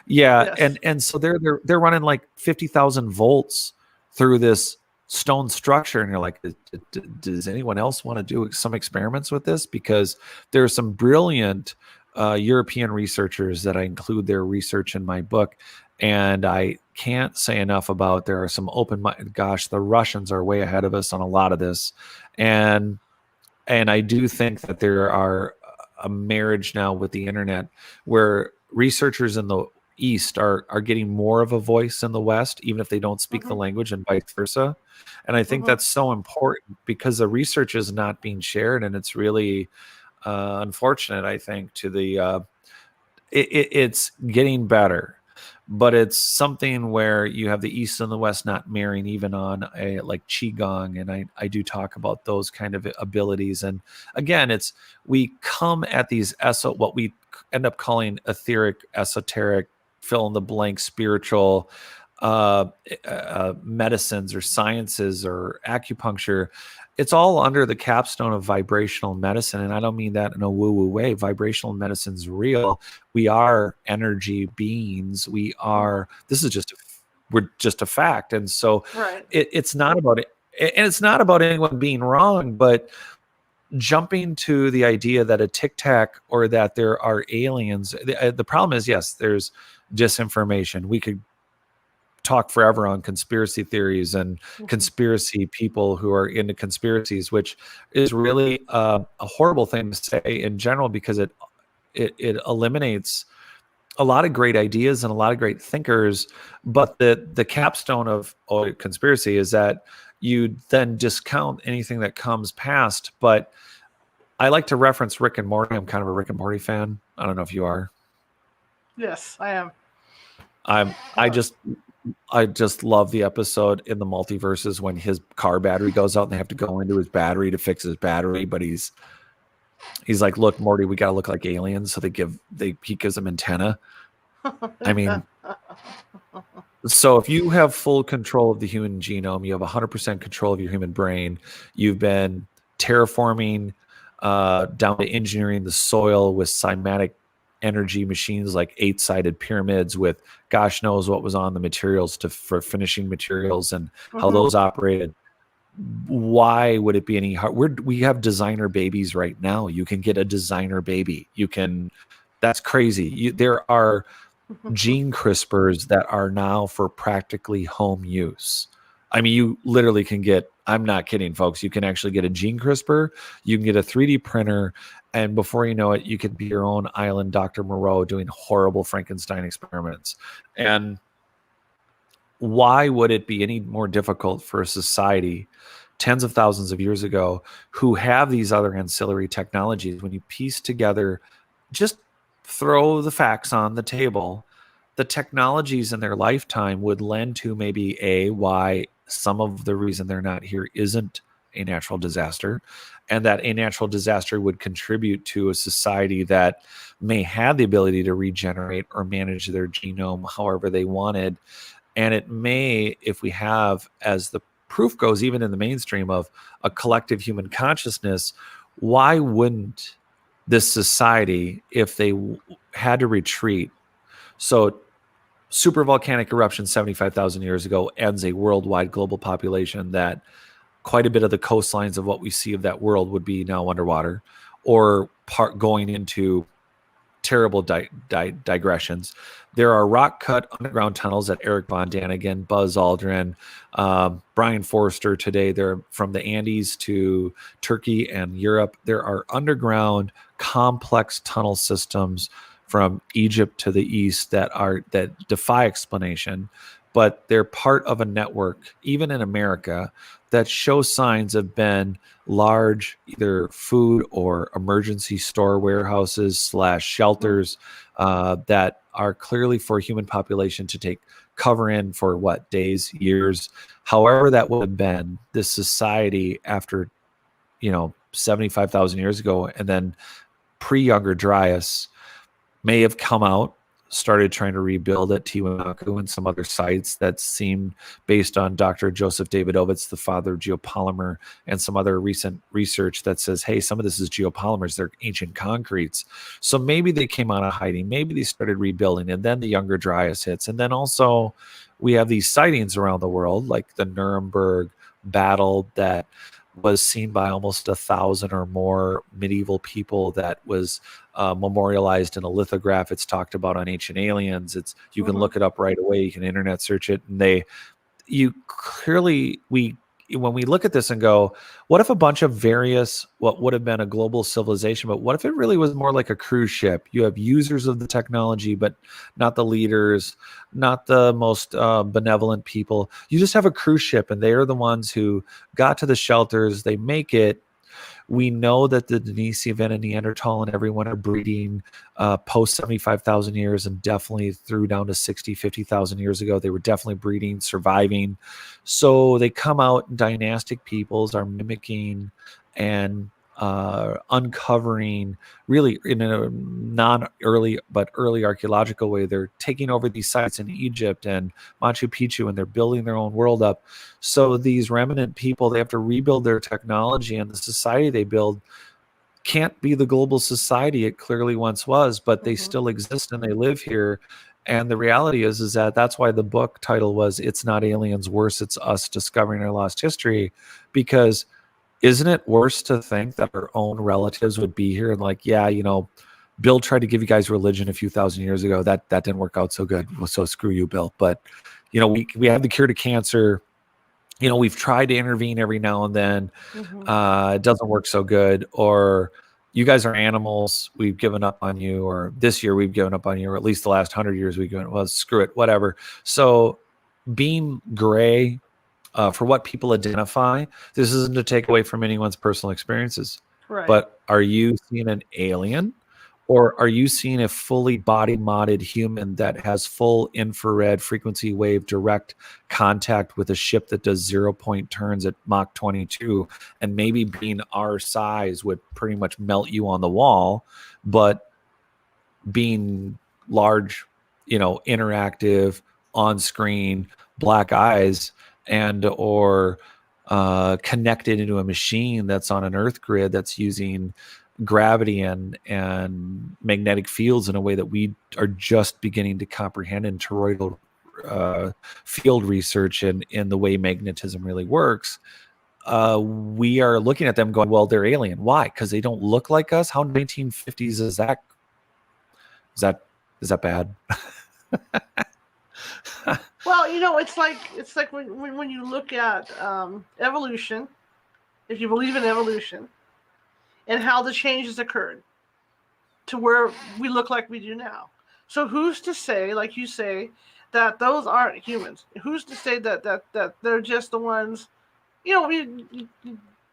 yeah. Yes. And so they're running like 50,000 volts through this stone structure, and you're like, does anyone else want to do some experiments with this? Because there are some brilliant European researchers that I include their research in my book. And I can't say enough about, there are some gosh, the Russians are way ahead of us on a lot of this. And I do think that there are a marriage now with the internet where researchers in the East are getting more of a voice in the West, even if they don't speak the language, and vice versa. And I think that's so important because the research is not being shared. And it's really unfortunate, I think, to the, it's getting better. But it's something where you have the East and the West not marrying, even on a like Qigong. And I do talk about those kind of abilities. And again, we come at these what we end up calling etheric, esoteric, fill in the blank, spiritual medicines or sciences or acupuncture. It's all under the capstone of vibrational medicine. And I don't mean that in a woo-woo way. Vibrational medicine's real. We are energy beings. This is we're just a fact. And so it's not about it. And it's not about anyone being wrong, but jumping to the idea that a tic tac or that there are aliens. The problem is, yes, there's disinformation. We could talk forever on conspiracy theories and conspiracy people who are into conspiracies, which is really a horrible thing to say in general, because it eliminates a lot of great ideas and a lot of great thinkers. But the capstone of conspiracy is that you then discount anything that comes past. But I like to reference Rick and Morty. I'm kind of a Rick and Morty fan. I don't know if you are. Yes, I am. I just love the episode in the multiverses when his car battery goes out and they have to go into his battery to fix his battery. But he's like, look, Morty, we got to look like aliens. So he gives them antenna. I mean, so if you have full control of the human genome, you have 100% control of your human brain. You've been terraforming down to engineering the soil with cymatic energy machines, like 8-sided pyramids with gosh knows what was on the materials for finishing materials and how those operated. Why would it be any hard? We have designer babies right now. You can get a designer baby. That's crazy. There are gene CRISPRs that are now for practically home use. I mean, you literally can I'm not kidding, folks. You can actually get a gene CRISPR. You can get a 3D printer. And before you know it, you could be your own island Dr. Moreau doing horrible Frankenstein experiments. And why would it be any more difficult for a society tens of thousands of years ago who have these other ancillary technologies? When you piece together, just throw the facts on the table, the technologies in their lifetime would lend to maybe why some of the reason they're not here isn't a natural disaster, and that a natural disaster would contribute to a society that may have the ability to regenerate or manage their genome however they wanted. And it may, if we have, as the proof goes, even in the mainstream, of a collective human consciousness, why wouldn't this society, if they had to retreat? So super volcanic eruption 75,000 years ago ends a worldwide global population that quite a bit of the coastlines of what we see of that world would be now underwater. or going into terrible digressions. There are rock cut underground tunnels that Eric Von Daniken, Buzz Aldrin, Brian Forrester today. They're from the Andes to Turkey and Europe. There are underground complex tunnel systems from Egypt to the east that defy explanation, but they're part of a network, even in America, that shows signs of been large either food or emergency store warehouses slash shelters that are clearly for human population to take cover in for what, days, years, however that would have been. This society after 75,000 years ago, and then pre-Younger Dryas may have come out, started trying to rebuild at Tiwanaku and some other sites that seemed, based on Dr. Joseph Davidovitz, the father of geopolymer, and some other recent research that says, hey, some of this is geopolymers, they're ancient concretes. So maybe they came out of hiding, maybe they started rebuilding, and then the Younger Dryas hits. And then also we have these sightings around the world, like the Nuremberg battle that was seen by almost 1,000 or more medieval people, that was memorialized in a lithograph. It's talked about on Ancient Aliens. You can look it up right away. You can internet search it, and when we look at this and go, what if a bunch of various, what would have been a global civilization, but what if it really was more like a cruise ship? You have users of the technology, but not the leaders, not the most benevolent people. You just have a cruise ship, and they are the ones who got to the shelters. They make it. We know that the Denisovans and Neanderthal and everyone are breeding post 75,000 years, and definitely through down to 60, 50,000 years ago. They were definitely breeding, surviving. So they come out, dynastic peoples are mimicking and uncovering, really in a non-early but early archaeological way. They're taking over these sites in Egypt and Machu Picchu, and they're building their own world up. So these remnant people, they have to rebuild their technology, and the society they build can't be the global society it clearly once was, but they still exist and they live here. And the reality is that that's why the book title was "It's Not Aliens, Worse, It's Us Discovering Our Lost History," because isn't it worse to think that our own relatives would be here and like, yeah, Bill tried to give you guys religion a few thousand years ago. That didn't work out so good. Well, so screw you, Bill. But we have the cure to cancer. We've tried to intervene every now and then. It doesn't work so good. Or you guys are animals. We've given up on you. Or this year we've given up on you. Or at least the last 100 years we've given. Well, screw it. Whatever. So being gray for what people identify, this isn't to take away from anyone's personal experiences. Right. But are you seeing an alien? Or are you seeing a fully body-modded human that has full infrared frequency wave direct contact with a ship that does 0-point turns at Mach 22, and maybe being our size would pretty much melt you on the wall, but being large, interactive, on-screen, black eyes, and or connected into a machine that's on an Earth grid that's using gravity and magnetic fields in a way that we are just beginning to comprehend in toroidal field research and in the way magnetism really works. We are looking at them going, well, they're alien. Why? Because they don't look like us. How 1950s is that? Is that bad? Well, it's like when you look at evolution, if you believe in evolution, and how the changes occurred to where we look like we do now. So who's to say, like you say, that those aren't humans? Who's to say that they're just the ones, you know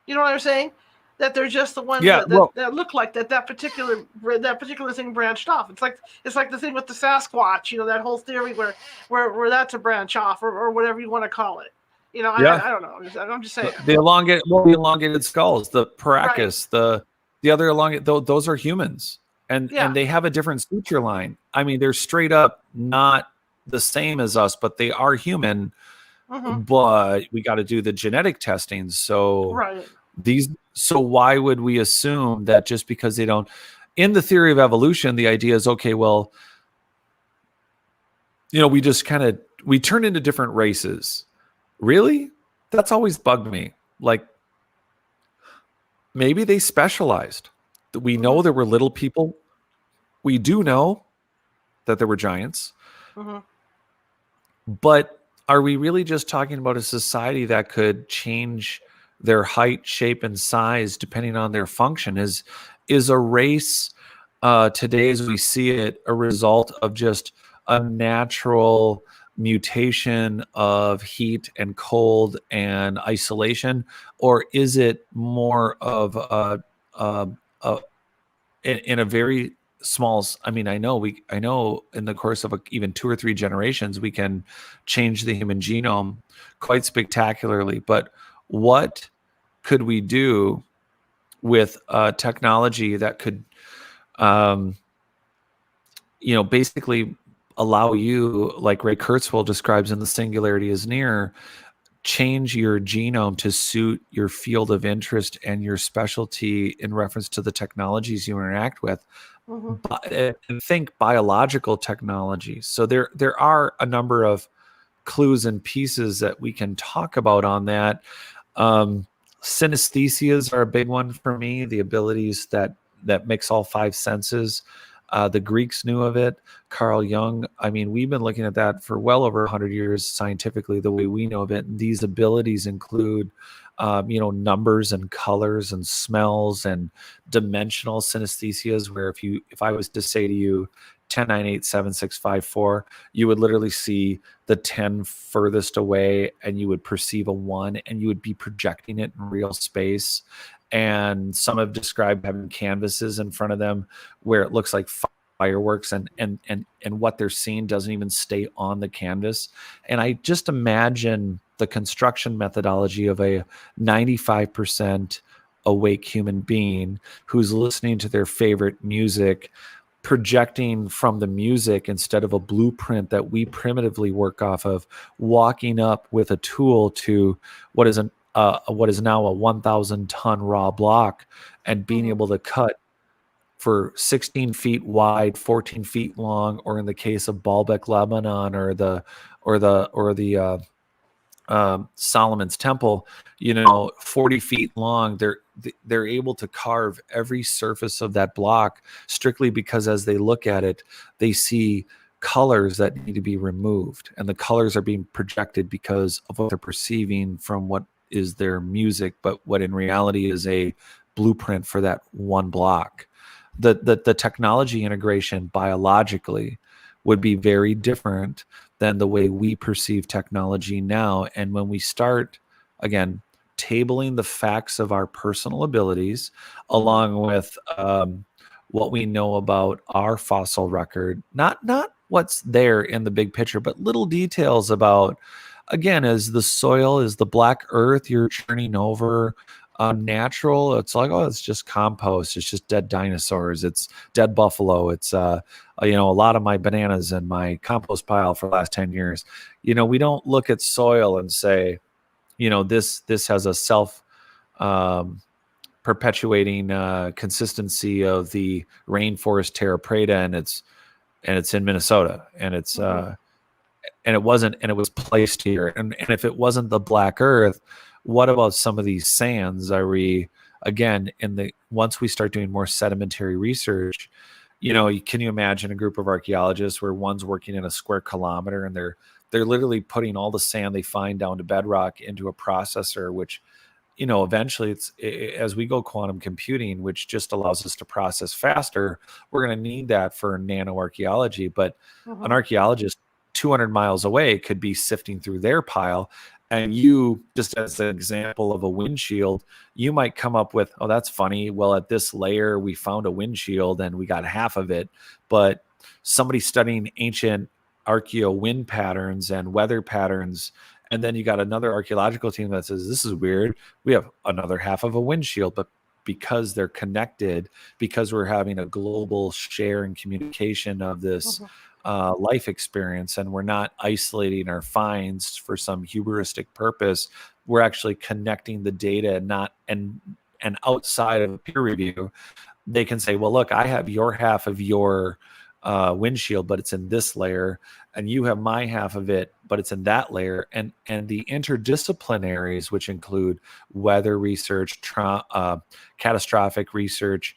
what I'm saying? That they're just the ones that look like that particular thing branched off. It's like the thing with the Sasquatch, that whole theory where that's a branch off or whatever you want to call it. I don't know. I'm just saying. The elongated skulls, the Paracus, right. the other elongated, those are humans, and they have a different suture line. I mean, they're straight up not the same as us, but they are human. But we got to do the genetic testing. So right. So why would we assume that just because they don't? In the theory of evolution, the idea is, okay, well, we just we turn into different races. Really? That's always bugged me. Like, maybe they specialized. We Mm-hmm. know there were little people. We do know that there were giants. Mm-hmm. But are we really just talking about a society that could change their height, shape, and size depending on their function? Is a race today, as we see it, a result of just a natural mutation of heat and cold and isolation, or is it more of a in a very small, I mean, I know in the course of even 2 or 3 generations we can change the human genome quite spectacularly, but what could we do with technology that could um, basically allow you, like Ray Kurzweil describes in The Singularity is Near, change your genome to suit your field of interest and your specialty in reference to the technologies you interact with. Mm-hmm. And think biological technology. So there are a number of clues and pieces that we can talk about on that. Um, Synesthesias are a big one for me. The abilities that mix all five senses. The Greeks knew of it. Carl Jung. I mean, we've been looking at that for well over 100 years scientifically, the way we know of it. And these abilities include, numbers and colors and smells and dimensional synesthesias. Where if I was to say to you, 10, 9, 8, 7, 6, 5, 4, you would literally see the 10 furthest away and you would perceive a 1 and you would be projecting it in real space. And some have described having canvases in front of them where it looks like fireworks, and what they're seeing doesn't even stay on the canvas. And I just imagine the construction methodology of a 95% awake human being who's listening to their favorite music, projecting from the music instead of a blueprint that we primitively work off of, walking up with a tool to what is now a 1,000 ton raw block, and being Mm-hmm. able to cut for 16 feet wide, 14 feet long, or in the case of Baalbek, Lebanon, or the Solomon's Temple, 40 feet long. They're able to carve every surface of that block strictly because as they look at it, they see colors that need to be removed, and the colors are being projected because of what they're perceiving from what is their music, but what in reality is a blueprint for that one block. The technology integration biologically would be very different than the way we perceive technology now. And when we start, again, tabling the facts of our personal abilities, Mm-hmm. along with what we know about our fossil record, not what's there in the big picture, but little details about, again, is the soil, is the black earth you're churning over natural? It's like, oh, it's just compost, it's just dead dinosaurs, it's dead buffalo, it's a lot of my bananas in my compost pile for the last 10 years. We don't look at soil and say, this has a self um, perpetuating consistency of the rainforest terra preta, and it's in Minnesota, Mm-hmm. and it was placed here. And if it wasn't the black earth, what about some of these sands? Are we, again, once we start doing more sedimentary research, can you imagine a group of archaeologists where one's working in a square kilometer and they're literally putting all the sand they find down to bedrock into a processor, which, eventually as we go quantum computing, which just allows us to process faster, we're going to need that for nanoarchaeology. But an Mm-hmm. archaeologist 200 miles away could be sifting through their pile. And you, just as an example of a windshield, you might come up with, oh, that's funny. Well, at this layer, we found a windshield and we got half of it. But somebody studying ancient archaeo wind patterns and weather patterns, and then you got another archaeological team that says, this is weird, we have another half of a windshield. But because they're connected, because we're having a global share and communication of this Mm-hmm. life experience, and we're not isolating our finds for some hubristic purpose, we're actually connecting the data, not and outside of peer review, they can say, well, look, I have your half of your windshield, but it's in this layer, and you have my half of it, but it's in that layer. And the interdisciplinaries, which include weather research, catastrophic research,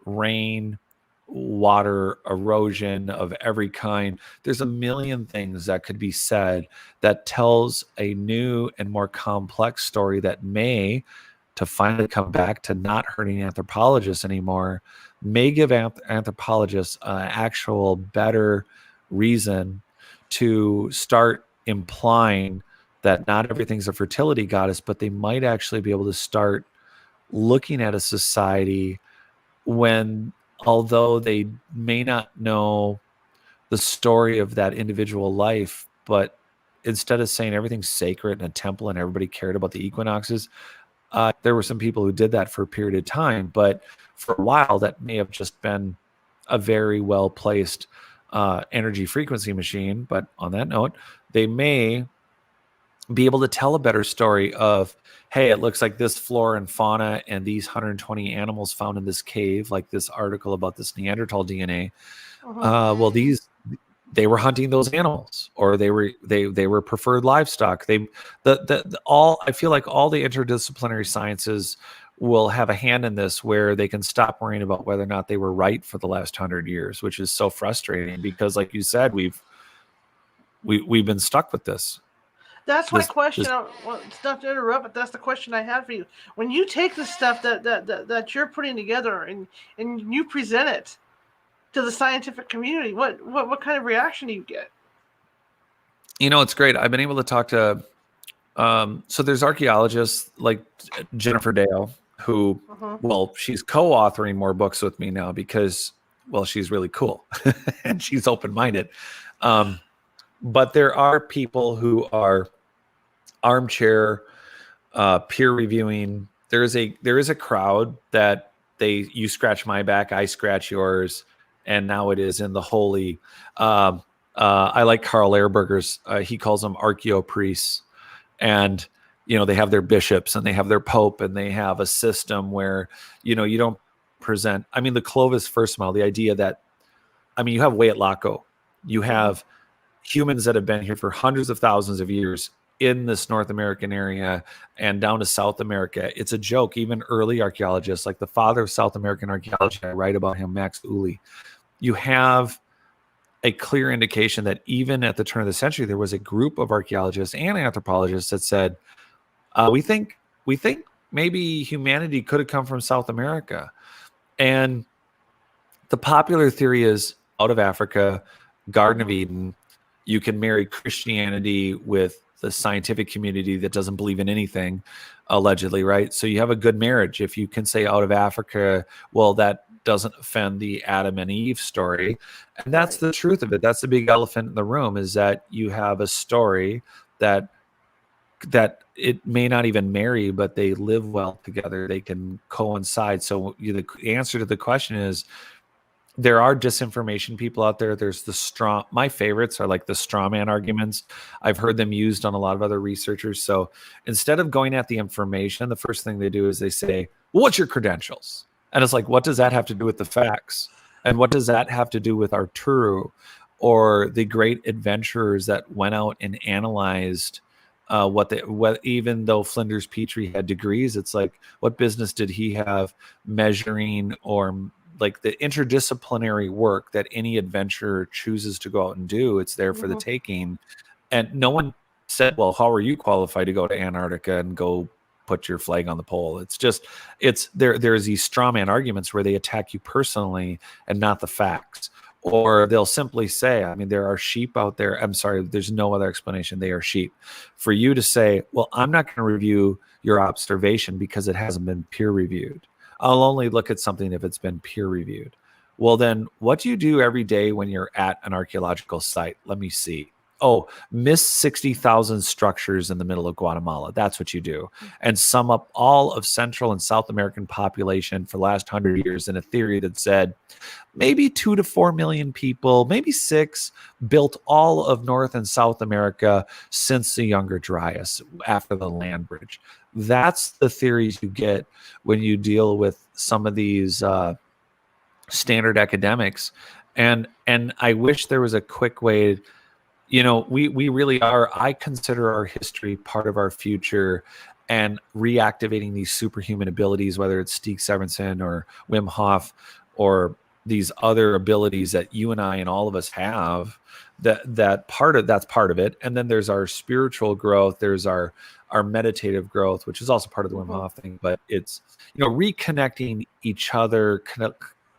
rain, water, erosion of every kind. There's a million things that could be said that tells a new and more complex story that may, to finally come back to not hurting anthropologists anymore, may give anthropologists an actual better reason to start implying that not everything's a fertility goddess, but they might actually be able to start looking at a society when, although they may not know the story of that individual life, but instead of saying everything's sacred in a temple and everybody cared about the equinoxes, there were some people who did that for a period of time, but for a while that may have just been a very well placed energy frequency machine. But on that note, they may be able to tell a better story of, hey, it looks like this flora and fauna and these 120 animals found in this cave, like this article about this Neanderthal DNA. Well, they were hunting those animals, or they were preferred livestock. All, I feel like all the interdisciplinary sciences will have a hand in this, where they can stop worrying about whether or not they were right for the last 100 years, which is so frustrating because, like you said, we've been stuck with this. That's my question. Well, it's not to interrupt, but that's the question I have for you. When you take the stuff that you're putting together and you present it to the scientific community, what kind of reaction do you get? It's great. I've been able to talk to so there's archaeologists like Jennifer Dale, who, well, she's co-authoring more books with me now because, well, she's really cool and she's open-minded. But there are people who are armchair peer reviewing. There is a crowd that you scratch my back, I scratch yours, and now it is in the holy. I like Karl Ehrberger's. He calls them archaeo priests, and they have their bishops and they have their pope and they have a system where you don't present. I mean, the Clovis first mile, the idea that, I mean, you have Weyatlaco, you have humans that have been here for hundreds of thousands of years in this North American area and down to South America. It's a joke. Even early archaeologists, like the father of South American archaeology, I write about him, Max Uli. You have a clear indication that even at the turn of the century, there was a group of archaeologists and anthropologists that said, we think maybe humanity could have come from South America. And the popular theory is out of Africa, Garden of Eden. You can marry Christianity with the scientific community that doesn't believe in anything, allegedly, right? So you have a good marriage. If you can say out of Africa, well, that doesn't offend the Adam and Eve story. And that's the truth of it. That's the big elephant in the room, is that you have a story that it may not even marry, but they live well together. They can coincide. So the answer to the question is, there are disinformation people out there. There's my favorites are like the straw man arguments. I've heard them used on a lot of other researchers. So instead of going at the information, the first thing they do is they say, well, what's your credentials? And it's like, what does that have to do with the facts? And what does that have to do with Arturo or the great adventurers that went out and analyzed even though Flinders Petrie had degrees, it's like, what business did he have measuring, or like the interdisciplinary work that any adventurer chooses to go out and do? It's there for the taking. And no one said, well, how are you qualified to go to Antarctica and go put your flag on the pole? It's just, there's these straw man arguments where they attack you personally and not the facts. Or they'll simply say, I mean, there are sheep out there. I'm sorry, there's no other explanation. They are sheep. For you to say, well, I'm not going to review your observation because it hasn't been peer reviewed. I'll only look at something if it's been peer reviewed. Well, then what do you do every day when you're at an archaeological site? Let me see. Oh, miss 60,000 structures in the middle of Guatemala. That's what you do. And sum up all of Central and South American population for the last 100 years in a theory that said maybe 2 to 4 million people, maybe 6, built all of North and South America since the Younger Dryas after the land bridge. That's the theories you get when you deal with some of these standard academics. And I wish there was a quick way. We really are. I consider our history part of our future. and reactivating these superhuman abilities, whether it's Stig Severinsen or Wim Hof or these other abilities that you and I and all of us have. That's part of it. And then there's our spiritual growth. There's our meditative growth, which is also part of the Wim Mm-hmm. Hof thing. But it's, reconnecting each other,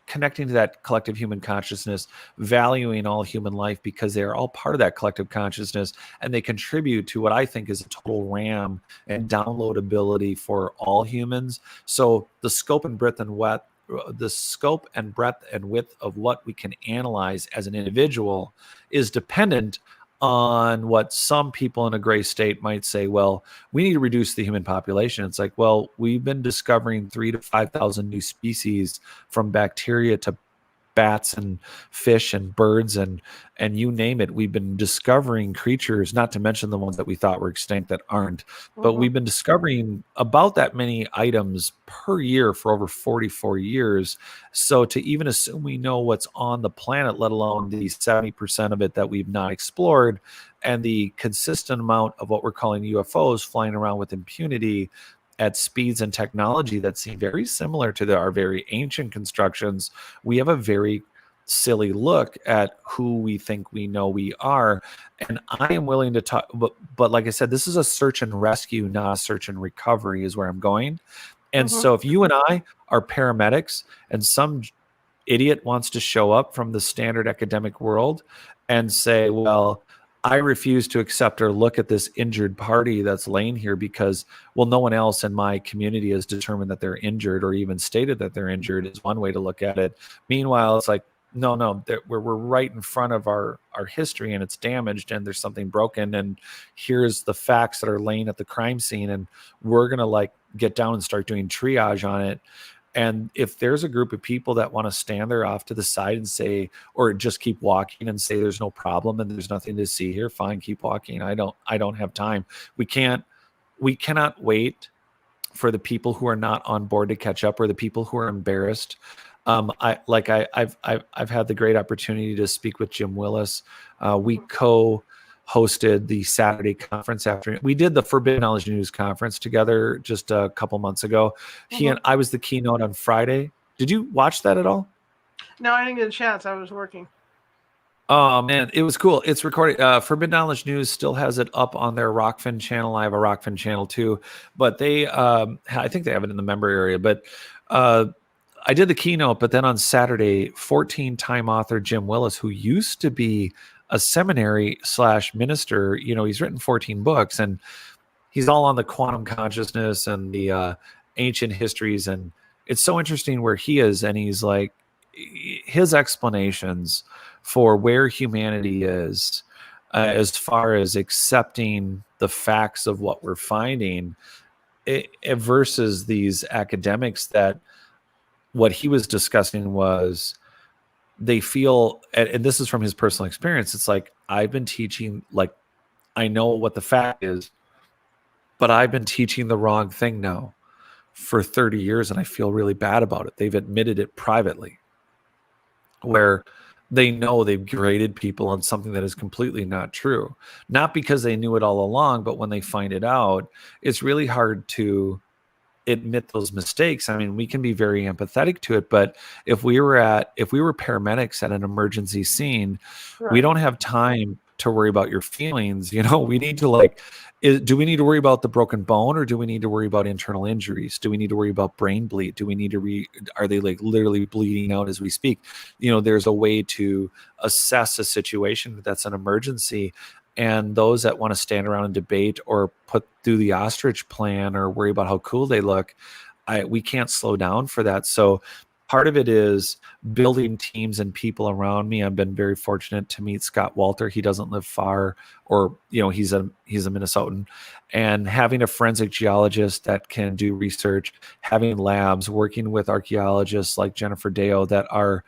connecting to that collective human consciousness, valuing all human life because they are all part of that collective consciousness, and they contribute to what I think is a total RAM and download ability for all humans. So the scope and breadth and width of what we can analyze as an individual is dependent on what some people in a gray state might say, well, we need to reduce the human population. It's like, well, we've been discovering 3,000 to 5,000 new species, from bacteria to bats and fish and birds and you name it. We've been discovering creatures, not to mention the ones that we thought were extinct that aren't, but Mm-hmm. we've been discovering about that many items per year for over 44 years. So to even assume we know what's on the planet, let alone the 70% of it that we've not explored, and the consistent amount of what we're calling UFOs flying around with impunity at speeds and technology that seem very similar to our very ancient constructions, we have a very silly look at who we think we know we are. And I am willing to talk, but like I said, this is a search and rescue, not a search and recovery, is where I'm going. And Mm-hmm. so if you and I are paramedics and some idiot wants to show up from the standard academic world and say, well, I refuse to accept or look at this injured party that's laying here because, well, no one else in my community has determined that they're injured or even stated that they're injured, is one way to look at it. Meanwhile, it's like, no, we're right in front of our history and it's damaged and there's something broken. And here's the facts that are laying at the crime scene. And we're going to like get down and start doing triage on it. And if there's a group of people that want to stand there off to the side and say, or just keep walking and say there's no problem and there's nothing to see here, fine, keep walking. I don't have time. We cannot wait for the people who are not on board to catch up, or the people who are embarrassed. I've had the great opportunity to speak with Jim Willis. We co-hosted the Saturday conference after we did the Forbidden Knowledge News conference together just a couple months ago. He Mm-hmm. and I was the keynote on Friday. Did you watch that at all? No, I didn't get a chance. I was working. Oh man, it was cool. It's recorded. Forbidden Knowledge News still has it up on their Rockfin channel. I have a Rockfin channel too, but they, I think they have it in the member area. But uh, I did the keynote, but then on Saturday, 14-time author Jim Willis, who used to be a seminary slash minister, he's written 14 books, and he's all on the quantum consciousness and the ancient histories, and it's so interesting where he is, and he's like, his explanations for where humanity is, as far as accepting the facts of what we're finding, versus these academics that what he was discussing was they feel, and this is from his personal experience, it's like, I've been teaching, like, I know what the fact is, but I've been teaching the wrong thing now for 30 years and I feel really bad about it. They've admitted it privately, where they know they've graded people on something that is completely not true. Not because they knew it all along, but when they find it out, it's really hard to admit those mistakes. I mean, we can be very empathetic to it, but if we were paramedics at an emergency scene, we Right. don't have time to worry about your feelings. We need to, like, do we need to worry about the broken bone, or do we need to worry about internal injuries? Do we need to worry about brain bleed? Do we need to are they like literally bleeding out as we speak? There's a way to assess a situation that's an emergency. And those that want to stand around and debate or put through the ostrich plan or worry about how cool they look, we can't slow down for that. So part of it is building teams and people around me. I've been very fortunate to meet Scott Walter. He doesn't live far, or he's a Minnesotan, and having a forensic geologist that can do research, having labs, working with archaeologists like Jennifer Deo that are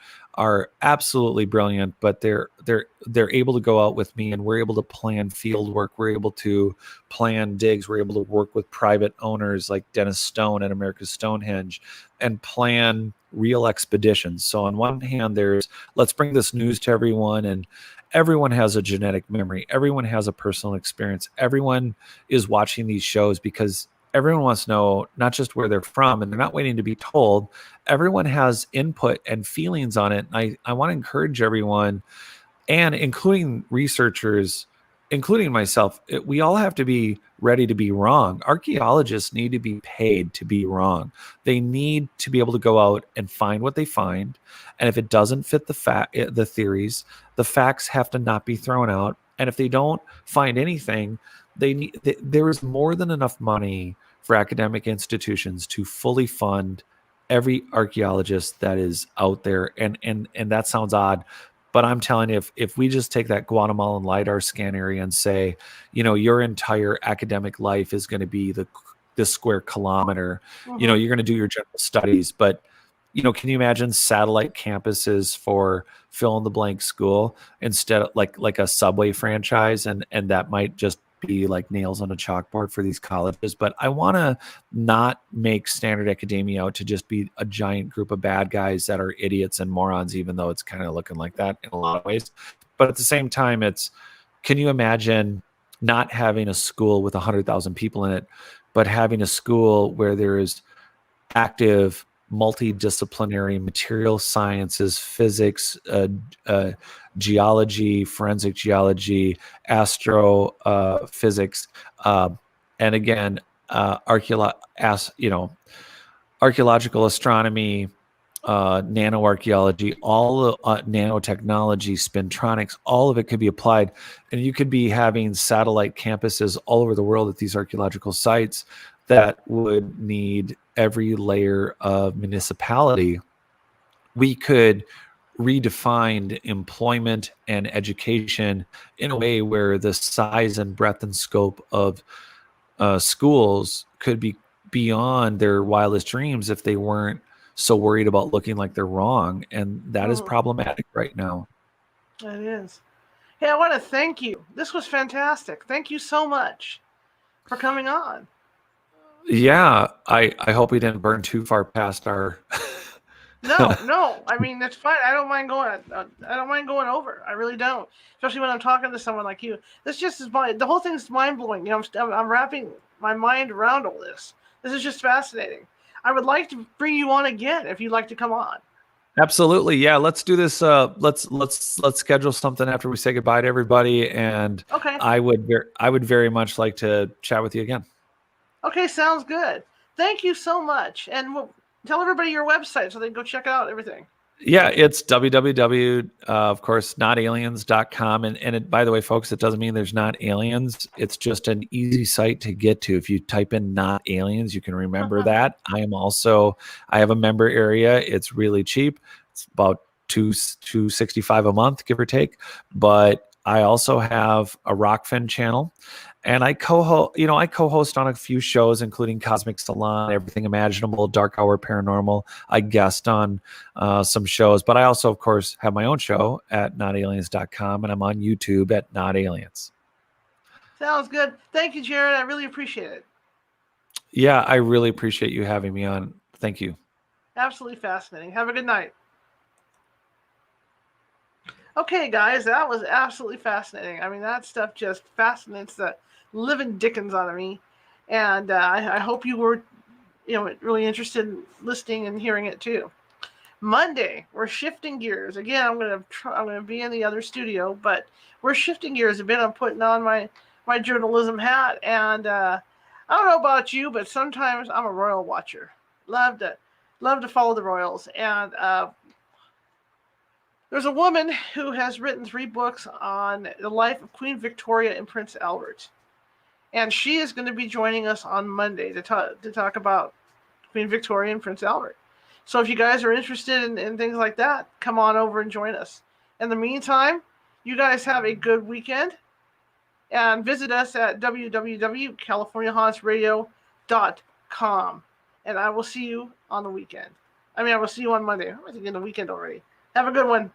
absolutely brilliant, but they're able to go out with me, and we're able to plan field work. We're able to plan digs. We're able to work with private owners like Dennis Stone at America's Stonehenge and plan real expeditions. So on one hand, there's, let's bring this news to everyone, and everyone has a genetic memory. Everyone has a personal experience. Everyone is watching these shows because everyone wants to know not just where they're from, and they're not waiting to be told. Everyone has input and feelings on it. And I want to encourage everyone, and including researchers, including myself, we all have to be ready to be wrong. Archaeologists need to be paid to be wrong. They need to be able to go out and find what they find, and if it doesn't fit the theories, the facts have to not be thrown out. And if they don't find anything, there is more than enough money for academic institutions to fully fund every archaeologist that is out there. And that sounds odd, but I'm telling you, if we just take that Guatemalan LiDAR scan area and say, your entire academic life is going to be this square kilometer, Mm-hmm. you're going to do your general studies. But, can you imagine satellite campuses for fill in the blank school instead of like a Subway franchise? And that might just be like nails on a chalkboard for these colleges. But I want to not make standard academia out to just be a giant group of bad guys that are idiots and morons, even though it's kind of looking like that in a lot of ways. But at the same time, can you imagine not having a school with 100,000 people in it, but having a school where there is active multidisciplinary material sciences, physics, geology, forensic geology, astrophysics, and again, archaeological astronomy, nanoarchaeology, all nanotechnology, spintronics, all of it could be applied. And you could be having satellite campuses all over the world at these archaeological sites that would need every layer of municipality. We could redefine employment and education in a way where the size and breadth and scope of schools could be beyond their wildest dreams if they weren't so worried about looking like they're wrong. And that is Mm-hmm. problematic right now. It is. Hey, I want to thank you. This was fantastic. Thank you so much for coming on. Yeah, I hope we didn't burn too far past our. No, no. I mean, it's fine. I don't mind going. I don't mind going over. I really don't. Especially when I'm talking to someone like you. This just is the whole thing's mind blowing. I'm wrapping my mind around all this. This is just fascinating. I would like to bring you on again if you'd like to come on. Absolutely. Yeah, let's do this. Let's schedule something after we say goodbye to everybody. And Okay. I would very much like to chat with you again. Okay, sounds good. Thank you so much. And tell everybody your website so they can go check out everything. Yeah, it's www, of course, notaliens.com. By the way, folks, it doesn't mean there's not aliens. It's just an easy site to get to. If you type in not aliens, you can remember that. I have a member area. It's really cheap. It's about $265 a month, give or take. But I also have a Rockfin channel. And I co-host on a few shows, including Cosmic Salon, Everything Imaginable, Dark Hour Paranormal. I guest on some shows, but I also, of course, have my own show at notaliens.com, and I'm on YouTube at Not Aliens. Sounds good. Thank you, Jared. I really appreciate it. Yeah, I really appreciate you having me on. Thank you. Absolutely fascinating. Have a good night. Okay, guys, that was absolutely fascinating. I mean, that stuff just fascinates the living dickens out of me. And I hope you were, really interested in listening and hearing it too. Monday, we're shifting gears again. I'm gonna be in the other studio, but we're shifting gears a bit. I'm putting on my journalism hat, and I don't know about you, but sometimes I'm a royal watcher. Love to follow the royals, and there's a woman who has written 3 books on the life of Queen Victoria and Prince Albert, and she is going to be joining us on Monday to talk about Queen Victoria and Prince Albert. So if you guys are interested in things like that, come on over and join us. In the meantime, you guys have a good weekend, and visit us at www.californiahauntsradio.com. And I will see you on the weekend. I will see you on Monday. I'm thinking the weekend already. Have a good one.